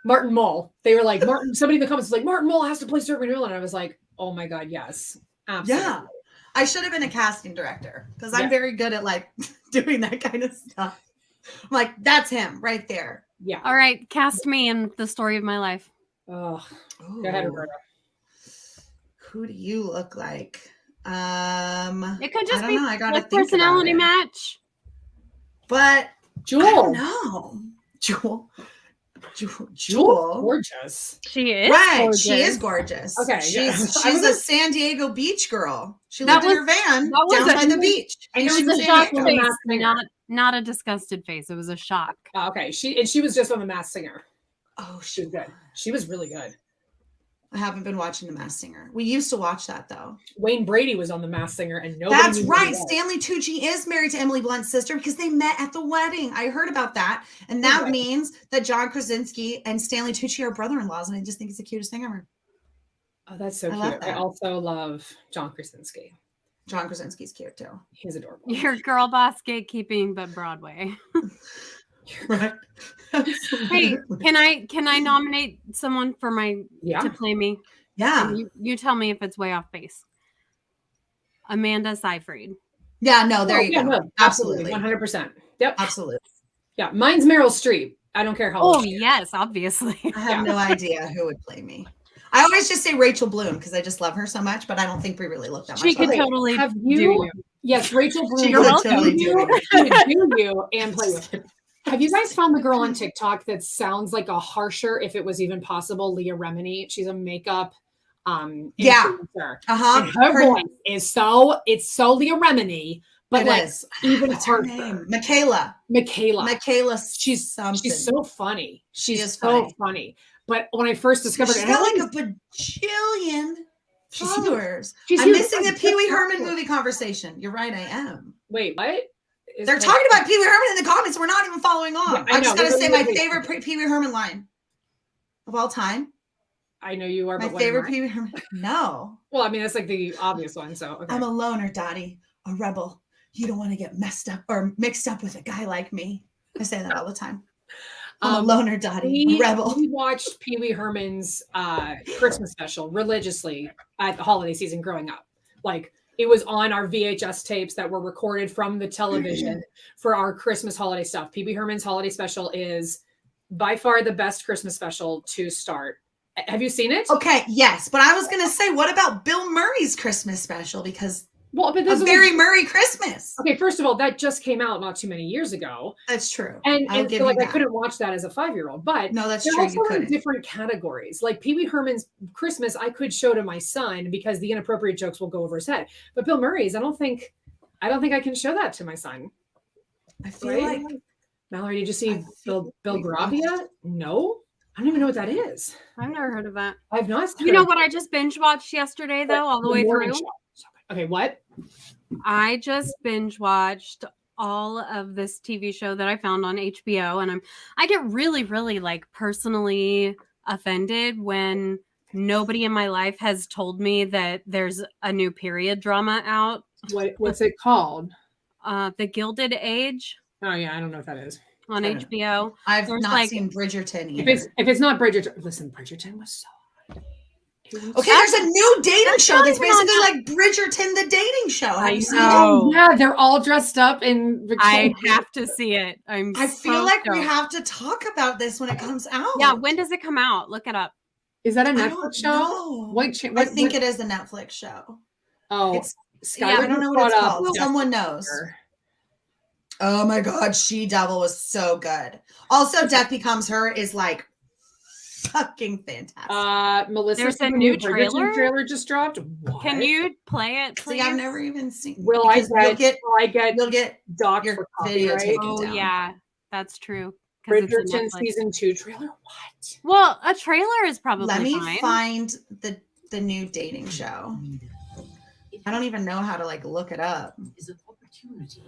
Martin Mull. They were like, somebody in the comments was like, Martin Mull has to play Stuart McMillan. And I was like, oh my God, yes. Absolutely.
Yeah. I should have been a casting director because I'm very good at like doing that kind of stuff. I'm like, that's him right there.
Yeah.
All right. Cast me in the story of my life.
Oh, go ahead, Roberta.
Who do you look like?
It could just be
I gotta think
personality match.
But
Jewel.
I don't know. Jewel.
Gorgeous.
She is.
Right.
Gorgeous.
She is gorgeous.
Okay.
She's a San Diego beach girl. She lived in her van down by the beach.
And it was a shocked face, not a disgusted face. It was a shock.
Okay. She was just on The Masked Singer.
Oh,
she was good. She was really good.
I haven't been watching The Masked Singer. We used to watch that though.
Wayne Brady was on The Masked Singer, and nobody.
That's right. Stanley Tucci is married to Emily Blunt's sister because they met at the wedding. I heard about that, and that means that John Krasinski and Stanley Tucci are brother-in-laws, and I just think it's the cutest thing ever.
Oh, that's so cute. I also love John Krasinski.
John Krasinski's cute too.
He's adorable.
You're girl boss gatekeeping, but Broadway.
Right.
Hey, can I nominate someone for to play me?
Yeah.
You tell me if it's way off base. Amanda Seyfried.
Yeah, no, there you go.
No, absolutely. 100%. Yep.
Absolutely.
Yeah. Mine's Meryl Streep. I don't care how old she is.
Yes, obviously.
I have no idea who would play me. I always just say Rachel Bloom because I just love her so much, but I don't think we really look that much.
She could totally
do you. Yes, Rachel Bloom.
She could totally do
you and play with it. Have you guys found the girl on TikTok that sounds like a harsher, if it was even possible, Leah Remini? She's a makeup influencer. And her voice is so Leah Remini, but even her name.
Michaela.
She's so funny. She's so funny. But when I first discovered
she's
it,
got like a bajillion followers. I'm missing the Pee Wee Herman movie conversation. You're right, I am.
Wait, what?
They're talking about Pee Wee Herman in the comments. We're not even following on. Yeah, I'm just going to say my favorite Pee Wee Herman line of all time.
I know you are.
My favorite Pee Wee Herman. No.
Well, I mean, that's like the obvious one. So okay.
I'm a loner, Dottie, a rebel. You don't want to get messed up or mixed up with a guy like me. I say that all the time. I'm a loner, Dottie, a rebel.
We watched Pee Wee Herman's Christmas special religiously at the holiday season growing up. Like, it was on our VHS tapes that were recorded from the television for our Christmas holiday stuff. Pee Wee Herman's holiday special is by far the best Christmas special to start. Have you seen it?
Okay, yes. But I was going to say, what about Bill Murray's Christmas special? Because
but
a very Murray Christmas.
Okay, first of all, that just came out not too many years ago.
That's true.
And so, like, I couldn't watch that as a 5-year-old. But
no, that's
they're
true.
also in different categories. Like Pee Wee Herman's Christmas, I could show to my son because the inappropriate jokes will go over his head. But Bill Murray's, I don't think I can show that to my son.
I feel like
Mallory, did you see Bill Gravia? No. I don't even know what that is.
I've never heard of that.
I've not.
You know what I just binge watched yesterday though, all the way through?
Okay, what?
I just binge watched all of this TV show that I found on HBO, and I get really, really like personally offended when nobody in my life has told me that there's a new period drama out.
What's it called?
The Gilded Age.
Oh yeah, I don't know what that is.
On HBO.
I've not seen Bridgerton either.
If it's not Bridgerton, listen, Bridgerton was so hard.
Okay, there's a new dating show that's basically like Bridgerton, the dating show. Have you seen it?
Oh, yeah, they're all dressed up in
I have to see it. I
feel like we have to talk about this when it comes out.
Yeah, when does it come out? Look it up.
Is that a Netflix show?
I think it is a Netflix show.
Oh,
it's I don't know what it's called. Someone knows. Oh my God, She Devil was so good. Also, Death Becomes Her is like fucking fantastic.
Melissa,
There's a
the
new
Bridgerton
trailer?
trailer just dropped. What?
Can you play it, please?
See, I've never even seen.
Will I get
you'll get
docked
your
for
video
copyright?
taken
Oh
down.
yeah, that's true. 'Cause it's a
Bridgerton
Netflix.
season 2 trailer. What?
Well, a trailer is probably
Let me
fine.
find the new dating show. I don't even know how to like look it up.
Is an opportunity.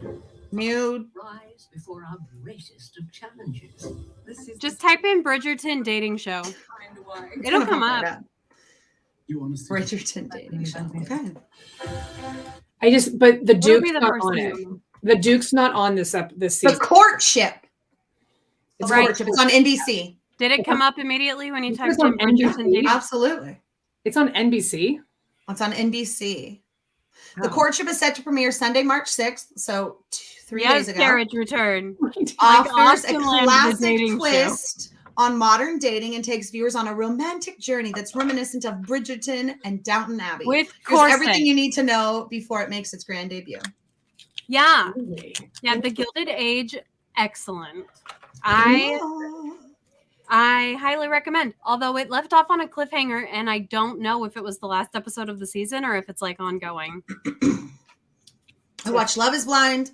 New.
Rise before our greatest of challenges. This is
Just type in Bridgerton dating show.
It's
It'll
gonna
come
pop right
up.
You want to see
Bridgerton dating show. Okay.
But the
What'll
Duke's
be the
not
first
on
thing
it.
you know?
The Duke's not on this
The
season.
Courtship.
It's
Right.
Courtship. It's on NBC.
Did it come up immediately when you
It's
typed
on
in Bridgerton
NBC.
dating?
Absolutely.
It's on NBC.
It's on NBC. The
Oh.
Courtship is set to premiere Sunday, March 6th. So 3
Yes,
days ago.
Carriage Return.
Offers a
Austin Land, the
classic
dating show.
twist on modern dating and takes viewers on a romantic journey that's reminiscent of Bridgerton and Downton Abbey.
With
There's
corset.
everything you need to know before it makes its grand debut.
Yeah.
Really?
Yeah, The Gilded Age, excellent.
Oh.
I highly recommend. Although it left off on a cliffhanger, and I don't know if it was the last episode of the season or if it's like ongoing.
I watched Love is Blind.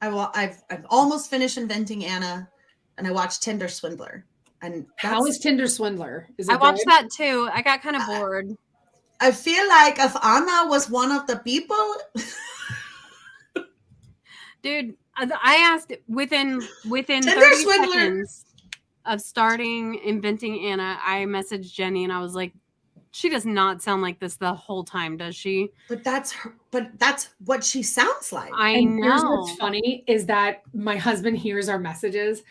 I've almost finished Inventing Anna, and I watched Tinder Swindler. And
How is Tinder Swindler? Is it
I watched
good?
that too. I got kind of bored.
I feel like if Anna was one of the people,
Dude, I asked within
Tinder
30
Swindler.
seconds of starting Inventing Anna, I messaged Jenny and I was like, she does not sound like this the whole time, does she?
but that's what she sounds like.
I
And here's
know.
what's funny is that my husband hears our messages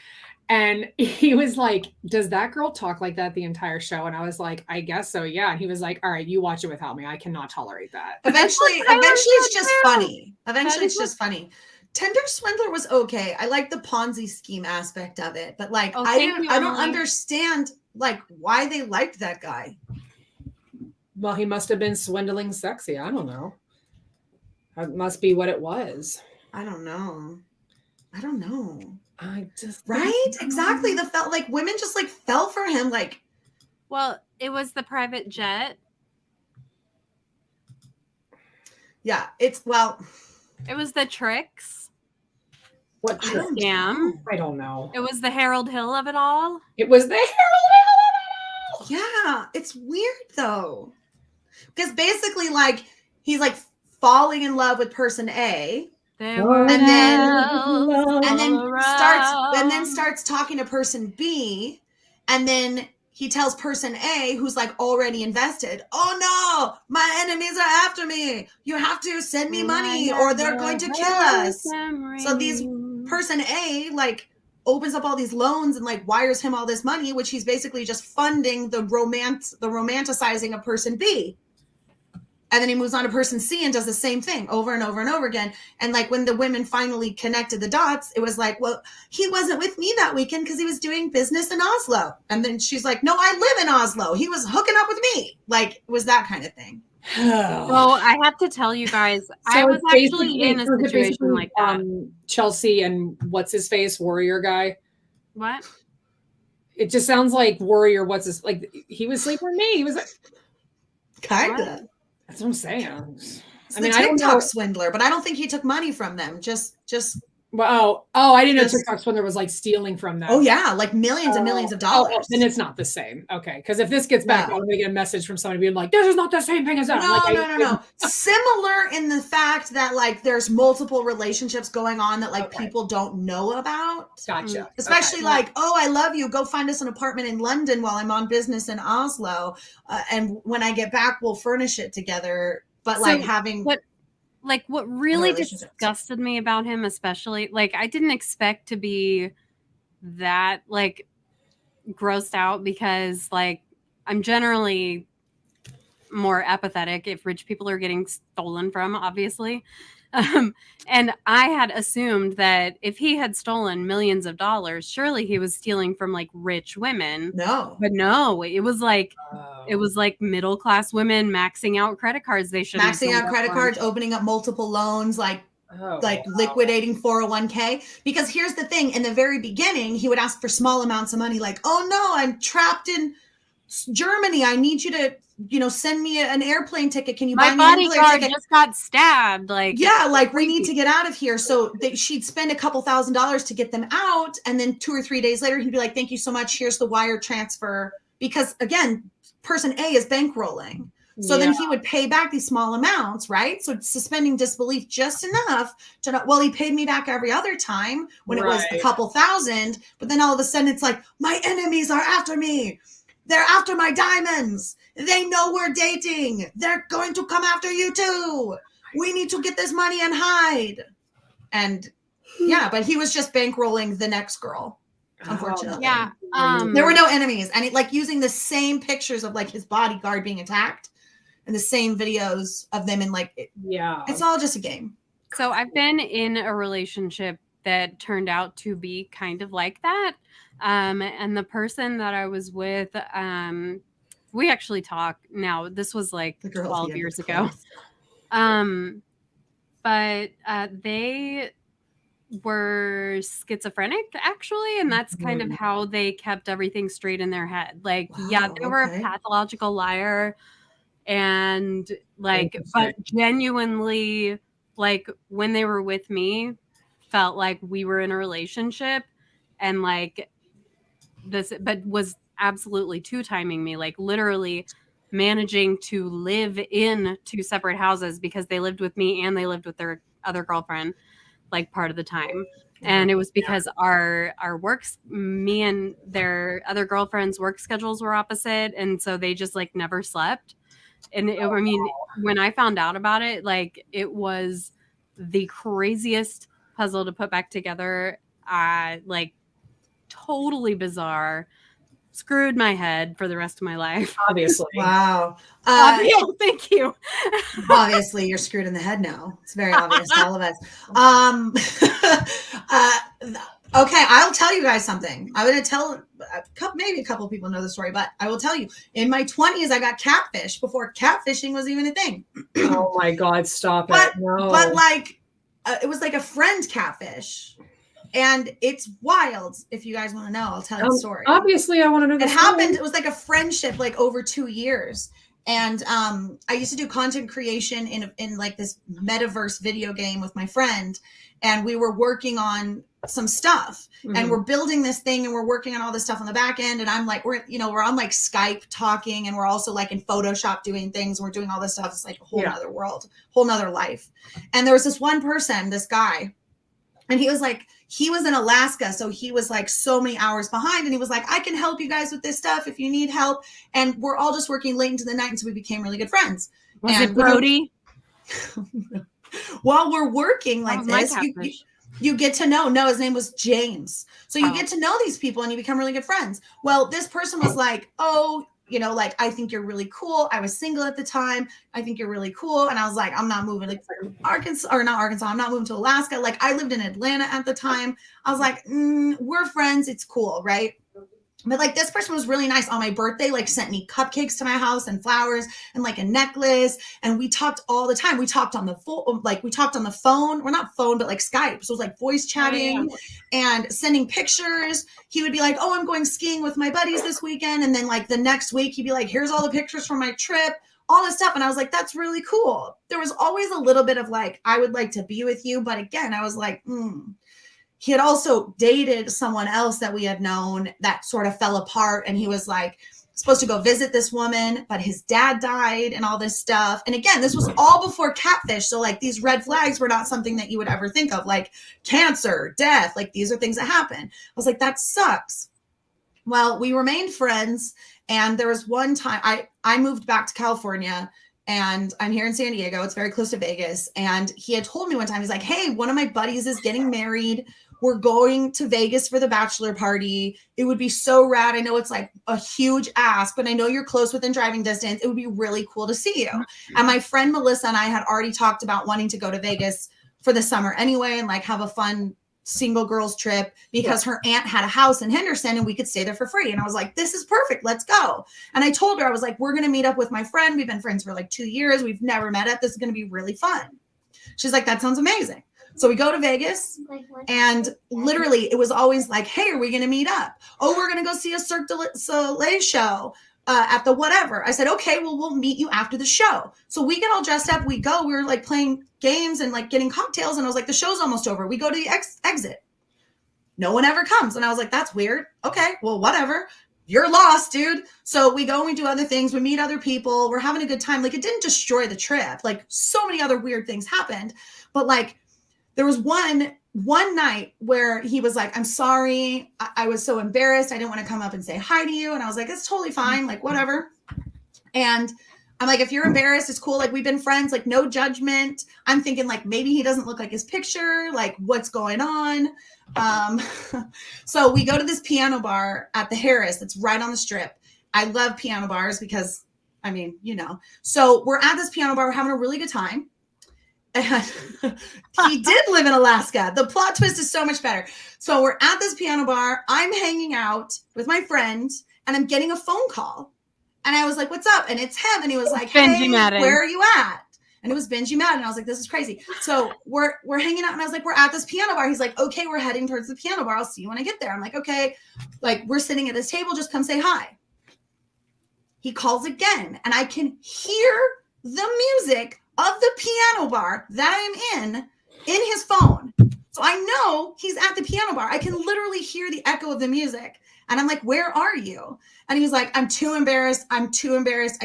and he was like, does that girl talk like that the entire show? And I was like, I guess so, yeah. And he was like, all right, you watch it without me. I cannot tolerate that.
Eventually it's just funny. Eventually
That
it's
is
just funny. Tinder Swindler was okay. I like the Ponzi scheme aspect of it, but like
Oh,
I
thank you,
don't
Emily.
understand like why they liked that guy.
Well, he must have been swindling sexy. I don't know. That must be what it was.
I don't know.
I just
Right? Exactly. The felt like women just like fell for him. Like,
Well, it was the private jet.
yeah,
It was the tricks.
What
I
trick?
don't
Scam.
I don't know.
It was the Harold Hill of it all.
It was the Harold
yeah, it's weird though. Because basically, like, he's like falling in love with person A,
There
Oh,
were
and then-
elves
and then
all
starts
around.
starts talking to person B, and then he tells person A, who's like already invested, oh no, my enemies are after me. You have to send me money or they're going to kill us. So these person A like opens up all these loans and like wires him all this money, which he's basically just funding the romanticizing of person B. And then he moves on to person C and does the same thing over and over and over again. And like when the women finally connected the dots, it was like, well, he wasn't with me that weekend because he was doing business in Oslo. And then she's like, no, I live in Oslo. He was hooking up with me. Like it was that kind of thing.
Well, I have to tell you guys, I was actually in a situation like that.
Chelsea and what's his face, Warrior guy.
What?
It just sounds like Warrior. What's his like? He was sleeping with me. He was like,
Kind
What?
of.
that's what I'm saying.
It's
I mean,
the
I don't
TikTok
know.
swindler, but I don't think he took money from them. Just
Well, I didn't know
Just-
TikTok Swindler was like stealing from them.
oh yeah, like millions and millions of dollars.
then it's not the same. Okay, because if this gets back,
No.
I'm gonna get a message from somebody being like, "This is not the same thing as that."
No. Similar in the fact that like there's multiple relationships going on that like
Okay.
people don't know about.
Gotcha.
Especially
Okay.
like, oh, I love you. Go find us an apartment in London while I'm on business in Oslo, and when I get back, we'll furnish it together. But
So
like having
what- Like what really
relationships.
disgusted me about him, especially, like I didn't expect to be that like grossed out because like I'm generally more apathetic if rich people are getting stolen from, obviously. And I had assumed that if he had stolen millions of dollars, surely he was stealing from like rich women.
no.
But no, it was like
Oh.
middle class women maxing out credit cards. They should
Maxing out credit cards, opening up multiple loans, like
Oh, wow.
liquidating 401k. Because here's the thing, in the very beginning, he would ask for small amounts of money, like, oh no, I'm trapped in Germany, I need you to, send me an airplane ticket. Can you
My
buy me an airplane
bodyguard
ticket?
just got stabbed. Like,
Yeah, like we need to get out of here. So she'd spend a couple $1,000s to get them out. And then 2 or 3 days later, he'd be like, thank you so much. Here's the wire transfer. Because again, person A is bankrolling. So then he would pay back these small amounts, right? So suspending disbelief just enough to know, well, he paid me back every other time when it was a couple thousand. But then all of a sudden it's like, my enemies are after me. They're after my diamonds. They know we're dating. They're going to come after you too. We need to get this money and hide. And yeah, but he was just bankrolling the next girl, unfortunately.
Yeah.
There were no enemies. And like using the same pictures of like his bodyguard being attacked and the same videos of them in like, it's all just a game.
So I've been in a relationship that turned out to be kind of like that. And the person that I was with, we actually talk now. This was like 12 years ago. But they were schizophrenic actually, and that's kind of how they kept everything straight in their head. Like, they were a pathological liar, and like, but genuinely, like when they were with me, felt like we were in a relationship, and like this, but was absolutely two-timing me, like literally managing to live in 2 separate houses because they lived with me and they lived with their other girlfriend like part of the time. And it was because our works, me and their other girlfriends' work schedules were opposite, and so they just like never slept. And I mean, when I found out about it, like it was the craziest puzzle to put back together. Like totally bizarre. Screwed my head for the rest of my life.
Obviously.
Wow.
Thank you.
Obviously, you're screwed in the head now. It's very obvious to all of us. Okay, I'll tell you guys something. I'm going to tell, maybe a couple of people know the story, but I will tell you. In my 20s, I got catfished before catfishing was even a thing.
Oh my God, stop it. No.
But like, it was like a friend catfish. And it's wild. If you guys want to know, I'll tell you the story.
Obviously, I want to know the story.
Happened. It was like a friendship, like over 2 years. And I used to do content creation in like this metaverse video game with my friend. And we were working on some stuff. And we're building this thing and we're working on all this stuff on the back end. And I'm like, we're on like Skype talking, and we're also like in Photoshop doing things. We're doing all this stuff. It's like a whole nother world, whole nother life. And there was this one person, this guy, and he was in Alaska. So he was like so many hours behind, and he was like, I can help you guys with this stuff if you need help. And we're all just working late into the night. And so we became really good friends.
Was it Brody?
While we're working like this, you get to know. No, his name was James. So you get to know these people and you become really good friends. Well, this person was like, oh, like, I think you're really cool. I was single at the time. I think you're really cool. And I was like, I'm not moving to Arkansas. I'm not moving to Alaska. Like, I lived in Atlanta at the time. I was like, we're friends. It's cool. Right. But like, this person was really nice. On my birthday, like, sent me cupcakes to my house and flowers and like a necklace. And we talked all the time. We talked on the phone, or not phone, but like Skype. So it was like voice chatting and sending pictures. He would be like, oh, I'm going skiing with my buddies this weekend. And then like the next week he'd be like, here's all the pictures from my trip, all this stuff. And I was like, that's really cool. There was always a little bit of like, I would like to be with you. But again, I was like, He had also dated someone else that we had known that sort of fell apart. And he was like supposed to go visit this woman, but his dad died and all this stuff. And again, this was all before catfish. So like, these red flags were not something that you would ever think of, like cancer, death. Like, these are things that happen. I was like, that sucks. Well, we remained friends. And there was one time I moved back to California, and I'm here in San Diego. It's very close to Vegas. And he had told me one time, he's like, hey, one of my buddies is getting married. We're going to Vegas for the bachelor party. It would be so rad. I know it's like a huge ask, but I know you're close within driving distance. It would be really cool to see you. And my friend Melissa and I had already talked about wanting to go to Vegas for the summer anyway, and like have a fun single girls trip, because her aunt had a house in Henderson and we could stay there for free. And I was like, this is perfect. Let's go. And I told her, I was like, we're going to meet up with my friend. We've been friends for like 2 years. We've never met up. This is going to be really fun. She's like, that sounds amazing. So we go to Vegas, and literally it was always like, hey, are we going to meet up? Oh, we're going to go see a Cirque du Soleil show. at the whatever. I said, okay, well, we'll meet you after the show. So we get all dressed up. We go. We were like playing games and like getting cocktails. And I was like, the show's almost over. We go to the exit. No one ever comes. And I was like, that's weird. Okay, well, whatever. You're lost, dude. So we go and we do other things. We meet other people. We're having a good time. Like, it didn't destroy the trip. Like, so many other weird things happened. But like, there was one night where he was like, I'm sorry. I was so embarrassed. I didn't want to come up and say hi to you. And I was like, it's totally fine. Like, whatever. And I'm like, if you're embarrassed, it's cool. Like, we've been friends, like, no judgment. I'm thinking like, maybe he doesn't look like his picture. Like, what's going on? So we go to this piano bar at the Harris. That's right on the Strip. I love piano bars because, I mean, you know, so we're at this piano bar. We're having a really good time. And he did live in Alaska. The plot twist is so much better. So we're at this piano bar. I'm hanging out with my friend and I'm getting a phone call. And I was like, what's up? And it's him. And he was like, hey, where are you at? And it was Benji Madden. And I was like, this is crazy. So we're hanging out. And I was like, we're at this piano bar. He's like, okay, we're heading towards the piano bar. I'll see you when I get there. I'm like, okay. Like, we're sitting at this table. Just come say hi. He calls again. And I can hear the music of the piano bar that I'm in his phone. So I know he's at the piano bar. I can literally hear the echo of the music. And I'm like, where are you? And he was like, I'm too embarrassed. I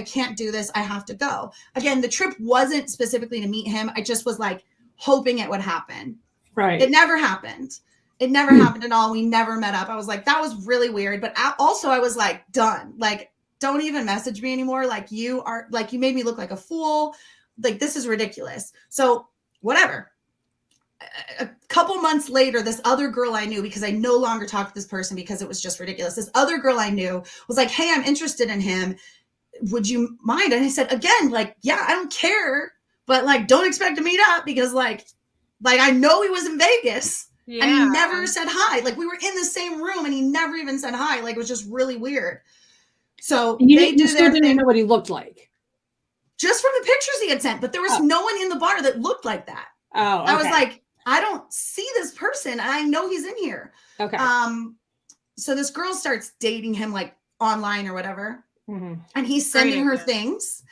can't do this. I have to go. Again, the trip wasn't specifically to meet him. I just was like hoping it would happen.
Right.
It never happened. It never happened at all. We never met up. I was like, that was really weird. But also I was like, done. Like, don't even message me anymore. Like, you made me look like a fool. Like, this is ridiculous. So whatever. A couple months later, this other girl I knew, because I no longer talked to this person because it was just ridiculous. This other girl I knew was like, hey, I'm interested in him. Would you mind? And I said, again, like, yeah, I don't care, but like, don't expect to meet up because like I know he was in Vegas and he never said hi. Like, we were in the same room and he never even said hi. Like, it was just really weird. So
you still didn't know what he looked like.
Just from the pictures he had sent, but there was no one in the bar that looked like that.
Oh, okay.
I was like, I don't see this person. And I know he's in here.
Okay.
So this girl starts dating him like online or whatever.
Mm-hmm.
And he's sending her things.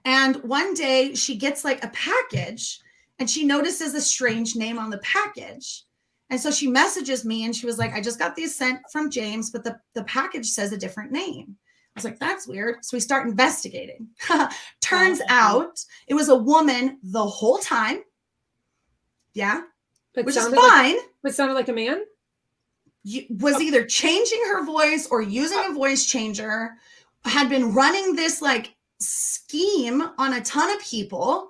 And one day she gets like a package and she notices a strange name on the package. And so she messages me and she was like, I just got these sent from James, but the package says a different name. I was like, that's weird. So we start investigating. Turns out it was a woman the whole time. Yeah. Which is fine.
But sounded like a man?
Was either changing her voice or using a voice changer, had been running this like scheme on a ton of people.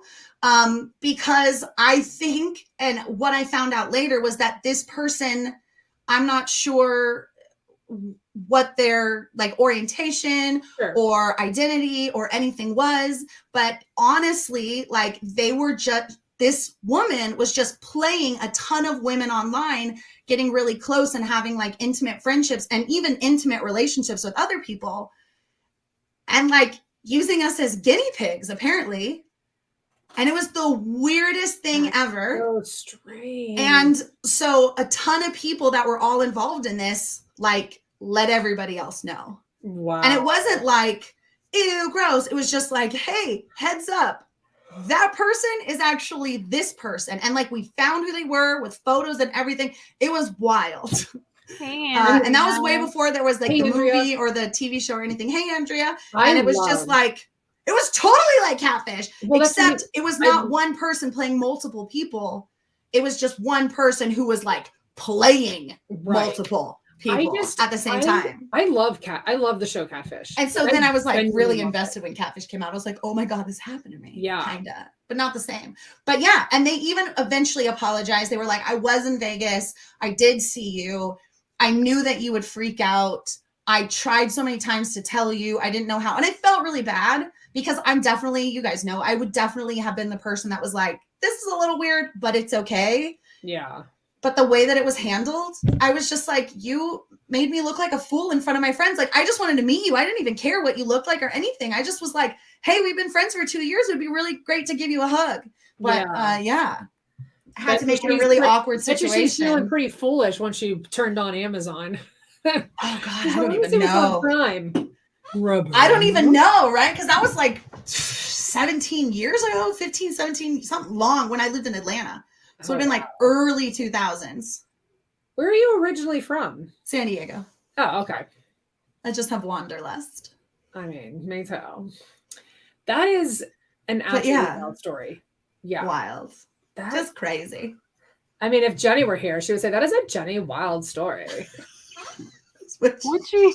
Because I think, and what I found out later was that this person, I'm not sure what their like orientation or identity or anything was, but honestly, like they were just, this woman was just playing a ton of women online, getting really close and having like intimate friendships and even intimate relationships with other people, and like using us as guinea pigs, apparently. And it was the weirdest thing ever.
So strange.
And so a ton of people that were all involved in this, like, let everybody else know.
Wow.
And it wasn't like, ew, gross. It was just like, hey, heads up. That person is actually this person. And like, we found who they were with photos and everything. It was wild.
Hey,
and that was way before there was like the
Andrea.
movie or the TV show or anything. Hey, Andrea. And it was just like, it was totally like Catfish, except it was not one person playing multiple people. It was just one person who was like playing multiple people at the same time.
I love the show Catfish.
And so then I was like really invested when Catfish came out. I was like, oh my God, this happened to me.
Yeah.
Kinda, but not the same. But yeah. And they even eventually apologized. They were like, I was in Vegas. I did see you. I knew that you would freak out. I tried so many times to tell you. I didn't know how. And I felt really bad because I'm definitely, you guys know, I would definitely have been the person that was like, this is a little weird, but it's okay.
Yeah.
But the way that it was handled, I was just like, you made me look like a fool in front of my friends. Like, I just wanted to meet you. I didn't even care what you looked like or anything. I just was like, hey, we've been friends for 2 years. It would be really great to give you a hug. But I had to make it a really awkward situation.
She's feeling pretty foolish once she turned on Amazon.
Oh God, I don't even know. I don't even know, right? Because that was like 17 years ago, 15, 17, something long when I lived in Atlanta. So it'd been like early 2000s.
Where are you originally from?
San Diego.
Oh, okay.
I just have wanderlust.
I mean, me too. That is an absolutely wild story. Yeah.
Wild.
That's
just crazy.
I mean, if Jenny were here, she would say that is a Jenny wild story.
Would she?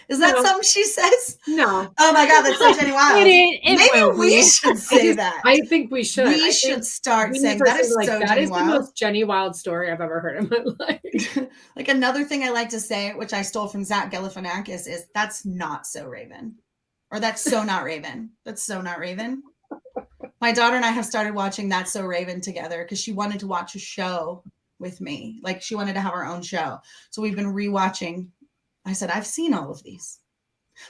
Is that something she says?
No.
Oh my God, that's so Jenny Wild. Maybe we should say that.
I think we should.
We should start saying that is
like,
so
that
Jenny
is
Wild.
the most Jenny Wild story I've ever heard in my life.
Like another thing I like to say, which I stole from Zach Galifianakis, is that's not so Raven. Or that's so not Raven. That's so not Raven. My daughter and I have started watching That's So Raven together because she wanted to watch a show with me. Like she wanted to have her own show. So we've been rewatching. I said, I've seen all of these,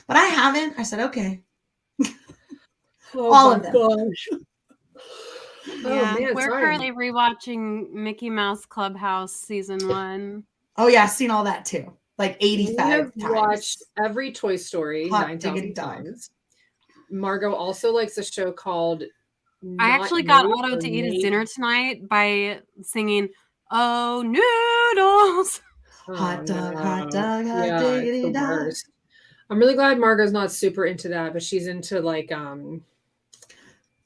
but I haven't. I said, okay. All of them.
Gosh.
Yeah, we're currently rewatching Mickey Mouse Clubhouse season 1.
Oh yeah, I've seen all that too. Like 85 times.
Watched every Toy Story 9,000 times. Margot also likes a show called
I actually got Otto to eat his dinner tonight by singing "Oh Noodles."
Hot dog, hot
yeah,
diggity dog.
I'm really glad Margot's not super into that, but she's into like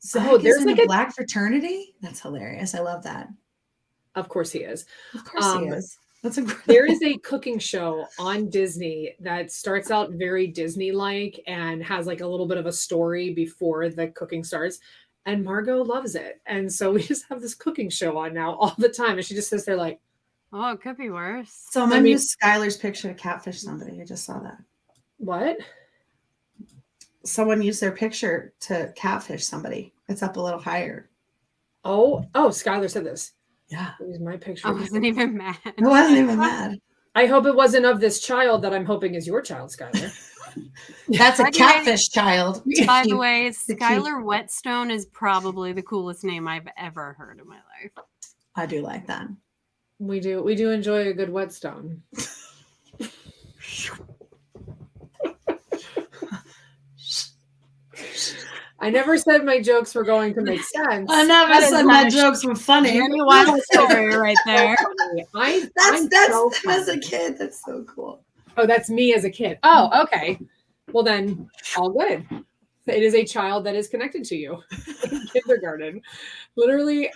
Zach there's like a black fraternity. That's hilarious. I love that.
Of course he is.
Of course he is. That's incredible.
There is a cooking show on Disney that starts out very Disney-like and has like a little bit of a story before the cooking starts. And Margot loves it. And so we just have this cooking show on now all the time. And she just sits there like,
oh, it could be worse.
Someone used Skylar's picture to catfish somebody. I just saw that.
What?
Someone used their picture to catfish somebody. It's up a little higher.
Oh, Skylar said this.
Yeah.
It was my picture.
I wasn't even mad.
I wasn't even mad.
I hope it wasn't of this child that I'm hoping is your child, Skylar.
That's a catfish child.
By the way, Skylar Whetstone is probably the coolest name I've ever heard in my life.
I do like that.
We do enjoy a good Whetstone. I never said my jokes were going to make sense.
I never said my jokes were funny.
Jenny Wild story right there.
That's as a kid. That's so cool.
Oh, that's me as a kid. Oh, okay. Well then, all good. It is a child that is connected to you in kindergarten. Literally,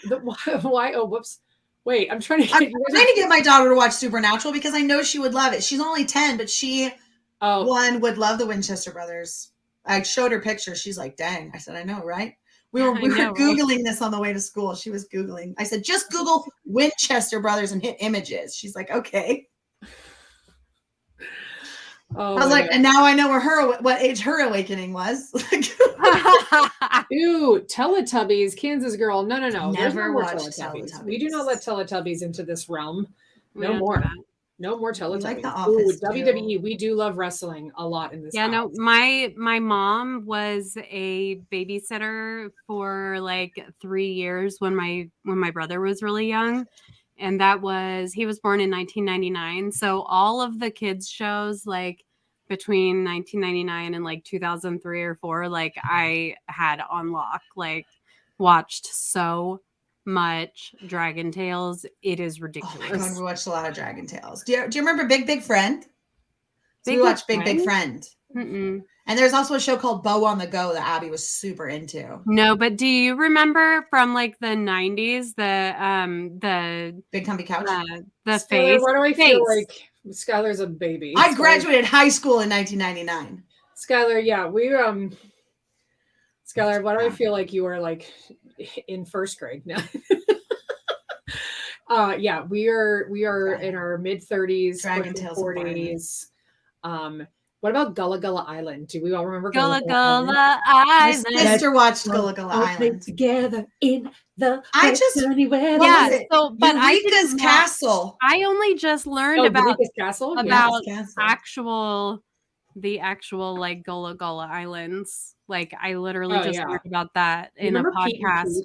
why? Oh, whoops. Wait, I'm trying to
get my daughter to watch Supernatural because I know she would love it. She's only 10, but she would love the Winchester brothers. I showed her pictures. She's like, dang. I said, I know, right? We were Googling this on the way to school. She was Googling. I said, just Google Winchester brothers and hit images. She's like, okay. I was like, and now I know what age her awakening was.
Ew, Teletubbies, Kansas girl. No.
Never watched Teletubbies.
We do not let Teletubbies into this realm. No more. No more Teletubbies.
Like The Office,
WWE. We do love wrestling a lot in this.
Yeah,
house.
no. My mom was a babysitter for like 3 years when my brother was really young, and he was born in 1999. So all of the kids shows like between 1999 and like 2003 or 4, like I had on lock. Like watched so much Dragon Tales. It is ridiculous.
Oh my God, we watched a lot of Dragon Tales. Do you remember Big Friend? We watched Big Friend.
Mm-mm.
And there's also a show called Beau on the Go that Abby was super into.
No, but do you remember from like the 90s the
Big Comfy Couch?
The
Skylar,
face.
Why do I feel like Skylar's a baby?
I graduated high school in 1999.
Skylar, yeah, Skylar, why do I feel like you are like in first grade now? Yeah, we are in our mid 30s,
Dragon Tales
40s. What about Gullah Gullah Island? Do we all remember
Gullah Gullah Island?
My sister watched Gullah Gullah Island
together in the
sunny weather.
Yeah, so but
Eureka's Castle.
I only just learned about
Eureka's Castle?
the actual like Gullah Gullah Islands. Like I literally just learned about that in a podcast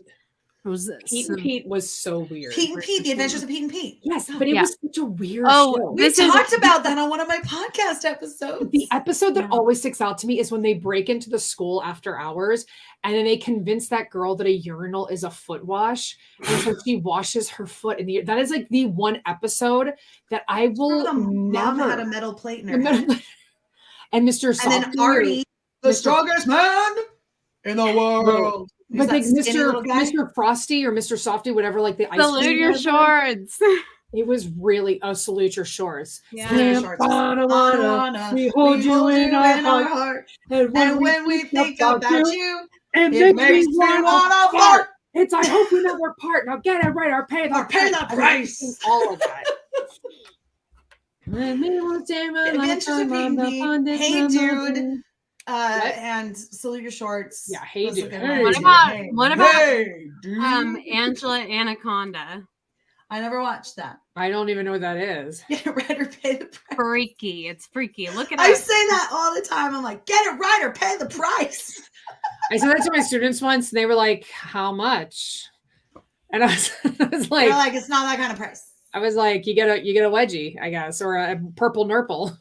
was
Pete and Pete was so weird.
Pete and Pete, The Adventures of Pete and Pete.
Yes, but it
Yeah.
was such a weird
Oh,
show.
We talked about that on one of my podcast episodes.
The episode that
Yeah.
always sticks out to me is when they break into the school after hours and then they convince that girl that a urinal is a foot wash. And so she washes her foot in the that is like the one episode that I will
The mom
never
had a metal plate in her head.
and Mr.
And then
Softy,
Artie, the
Mr.
strongest man in the world. He was
but like
that skinny little guy.
Mr. Frosty or Mr. Softy, whatever, like the ice
Salute
cream
your
guy was.
shorts.
It was really salute your shorts.
Yeah.
Salute your shorts.
Anna, we hold you in our heart. And
when we think about you,
it
it makes me
wanna
want to
fart.
fart.
It's I hope we never part. Now get it right or pay the
Or pay the
I mean,
price.
all of that.
Adventures of Pete and Pete. Hey, dude. And Salute Your Shorts.
Yeah, Hey,
was a
dude.
good
Hey,
one.
dude.
What about
Hey, dude.
Angela Anaconda?
I never watched that.
I don't even know what that is.
Get it right or pay the price.
Freaky. It's freaky. Look at
I
it.
say that all the time. I'm like, get it right or pay the price.
I said that to my students once, and they were like, "How much?" And I was
They're like, it's not that kind of price.
I was like, you get a wedgie, I guess, or a purple nurple.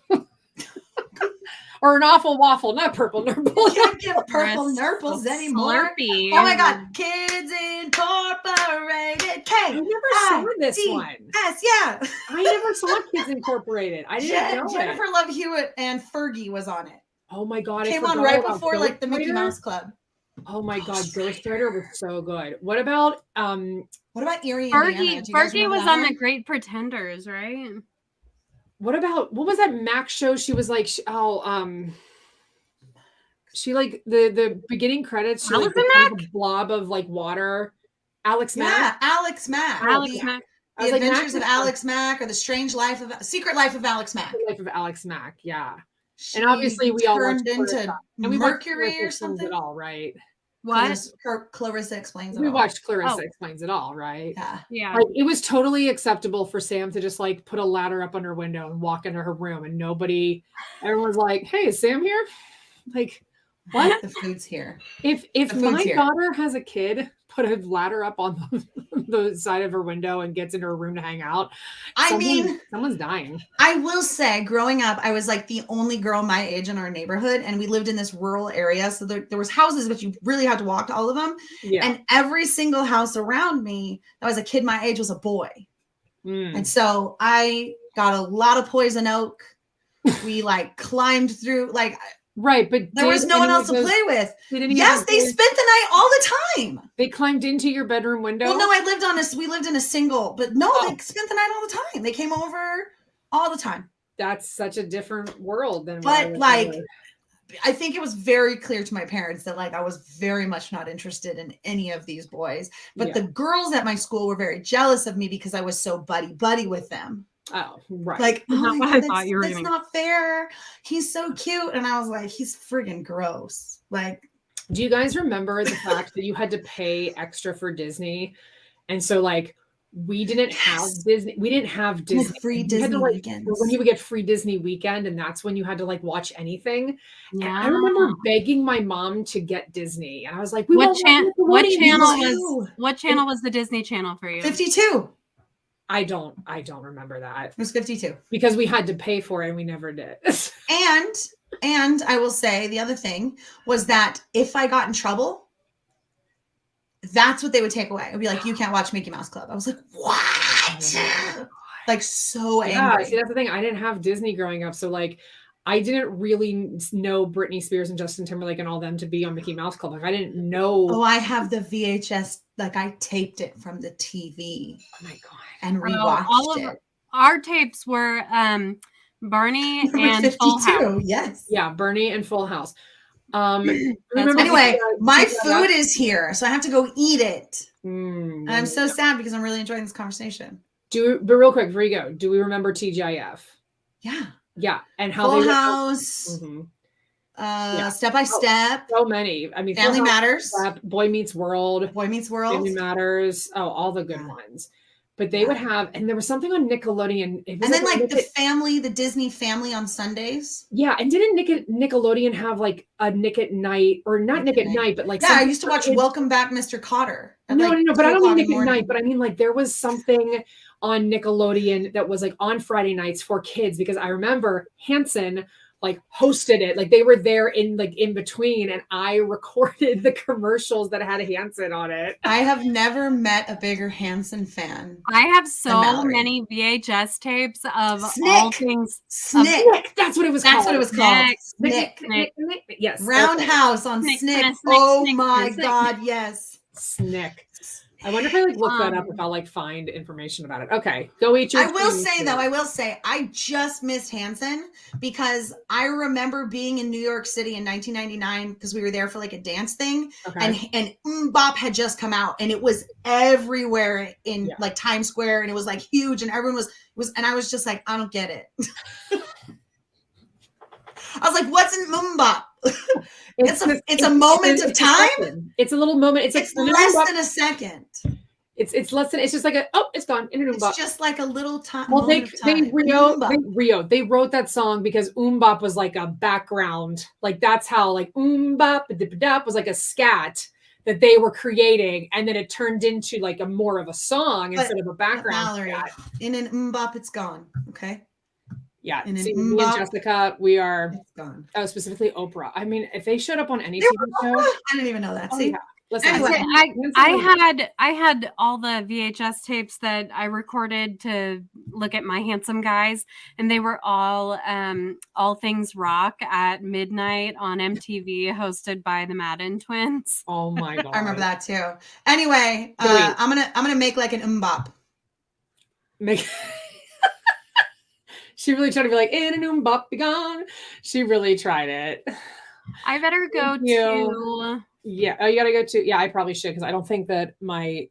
Or an awful waffle, not purple nurple.
You can't get purple
Or a
nurples anymore.
Slurpee.
Oh my God. Kids Incorporated.
I never saw this one.
Yes, yeah.
I never saw Kids Incorporated. I didn't know
Jennifer
it.
Love Hewitt and Fergie was on it.
Oh my God. I
Came on
forgot
right
about
before like the Mickey
Ghostwriter.
Mouse Club.
Oh my God. Ghostwriter was so good. What about
What about Erie, Indiana? Do you guys
Fergie
remember
was
that
on
one?
The Great Pretenders, right?
what was that Max show? She was like she like the beginning credits, she like
Allison
becomes a blob of like water. Alex
Yeah,
Mack.
Alex Mack.
Alex
The-
Mack.
I
The
was like,
Adventures
Mack
of
was
Alex Mack, or the Secret Life of Alex Mack.
the life of Alex Mack. Yeah.
She
obviously we all watched
turned into
Clarissa. And we watched
Mercury
Clarissa
or
Explains
something.
It All, right?
What?
Clarissa Explains It
We
All.
watched Clarissa
Oh.
Explains It All, right?
Yeah.
Yeah.
Like it was totally acceptable for Sam to just like put a ladder up on her window and walk into her room, and everyone's like, "Hey, is Sam here?" Like, what?
The food's here.
If
The food's
my
here.
daughter has a kid, put a ladder up on the side of her window and gets into her room to hang out. Someone's dying.
I will say, growing up, I was like the only girl my age in our neighborhood, and we lived in this rural area. So there was houses, but you really had to walk to all of them.
Yeah.
And every single house around me that was a kid my age was a boy.
Mm.
And so I got a lot of poison oak. We like climbed through, like
Right, but
there was no one else to play with. Yes, they spent the night all the time.
They climbed into your bedroom window.
Well, no, we lived in a single, but no, they spent the night all the time. They came over all the time.
That's such a different world than.
But like, I think it was very clear to my parents that like I was very much not interested in any of these boys. But the girls at my school were very jealous of me because I was so buddy with them.
Oh, right.
Like,
That's not
oh
what
my
I
God,
thought you were
that's
doing.
not fair. He's so cute. And I was like, he's friggin' gross. Like,
do you guys remember the fact that you had to pay extra for Disney? And so like we didn't have Disney. We didn't have Disney.
free
You had
Disney
to, like,
weekends.
when you would get free Disney weekend, and that's when you had to like watch anything. And
Yeah.
I remember begging my mom to get Disney, and I was like,
What channel
was?
What channel was the Disney Channel for you?
52.
I don't remember that
It was 52.
because we had to pay for it and we never did.
And I will say the other thing was that if I got in trouble, that's what they would take away. It'd be like, you can't watch Mickey Mouse Club. I was like, what? Like so angry.
See, that's the thing. I didn't have Disney growing up, so like I didn't really know Britney Spears and Justin Timberlake and all them to be on Mickey Mouse Club. Like I didn't know.
Oh, I have the VHS. Like I taped it from the TV
Oh my God.
and
all
rewatched
of
it.
Our tapes were Barney and Full
52.
House.
Yes.
Yeah, Bernie and Full House.
That's
Anyway, my food is here, so I have to go eat it.
Mm,
And I'm so sad because I'm really enjoying this conversation.
but real quick before you go, do we remember TGIF?
Yeah.
Yeah, and how
Full
they
House,
Mhm.
Step by Step,
So many. I mean,
Family
Full House,
Matters,
Boy Meets World,
Boy Meets World.
Family Matters. Oh, all the good ones. but they would have, and there was something on Nickelodeon. It was
And then like
Nick-
the Disney Family on Sundays.
yeah, and didn't Nickelodeon have like a Nick at Night, or not Nick at Night, but like
Yeah, I
something
used to watch
for kids?
Welcome Back, Mr. Cotter. at,
No,
like,
but I
2
don't mean
o'clock in
Nick
the
at
morning.
Night, but I mean like there was something on Nickelodeon that was like on Friday nights for kids, because I remember Hanson like hosted it, like they were there in between, and I recorded the commercials that had Hanson on it.
I have never met a bigger Hanson fan.
I have so
Mallory.
many VHS tapes of all
Snick.
things.
Snick.
That's what it was
That's
called.
what it was called.
Snick.
Snick.
Yes.
Roundhouse on
Snick,
Snick.
snick,
Oh
snick,
my
snick.
God, yes.
Snick. I wonder if I look that up, if I'll find information about it. Okay, go eat your.
I will say, I just missed Hanson because I remember being in New York City in 1999 because we were there for like a dance thing,
Okay.
and Bop had just come out, and it was everywhere in like Times Square, and it was like huge, and everyone was, and I was just like, I don't get it. I was like, what's in Bop? It's a moment of time.
It's a little moment. It's
less than a second.
It's less than. It's just like it's gone.
It's just like a little time.
Well, they wrote that song because Bop was like a background. Like that's how like Bop was like a scat that they were creating, and then it turned into like a more of a song instead of a background.
Mallory, in an Bop, it's gone. Okay.
Yeah, see, me and Jessica, we are specifically Oprah. I mean, if they showed up on any TV show,
I didn't even know that. See,
listen,
Anyway, I had all the VHS tapes that I recorded to look at my handsome guys, and they were all things rock at midnight on MTV, hosted by the Madden twins.
Oh my God,
I remember that too. Anyway, I'm gonna make like an Bop.
She really tried to be like, in an bop be gone. She really tried it.
I better go to.
Yeah. Oh, you gotta go to. Yeah, I probably should, because I don't think that my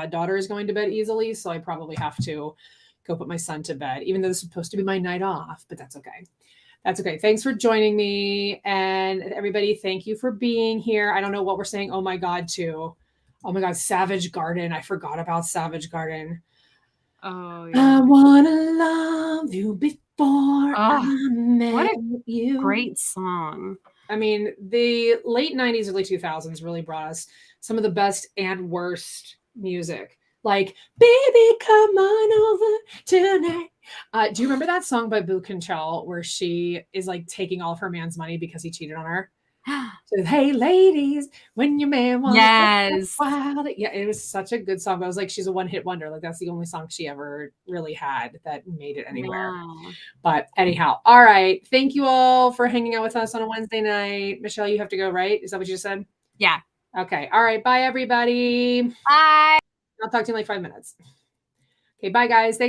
daughter is going to bed easily. So I probably have to go put my son to bed, even though this is supposed to be my night off, but that's okay. That's okay. Thanks for joining me. And everybody, thank you for being here. I don't know what we're saying. Oh my God, to. Oh my God, Savage Garden. I forgot about Savage Garden.
Oh, yeah.
I wanna love you before I met
what a
you.
Great song.
I mean, the late 90s, early 2000s really brought us some of the best and worst music. Like, baby, come on over tonight. Do you remember that song by Boo Control where she is like taking all of her man's money because he cheated on her? So, hey, ladies, when your man wants wild. Yeah, it was such a good song. But I was like, she's a one-hit wonder. Like, that's the only song she ever really had that made it anywhere. Wow. But anyhow, all right. Thank you all for hanging out with us on a Wednesday night. Michelle, you have to go, right? Is that what you said?
Yeah.
Okay. All right. Bye, everybody.
Bye.
I'll talk to you in like 5 minutes. Okay. Bye, guys. Thanks.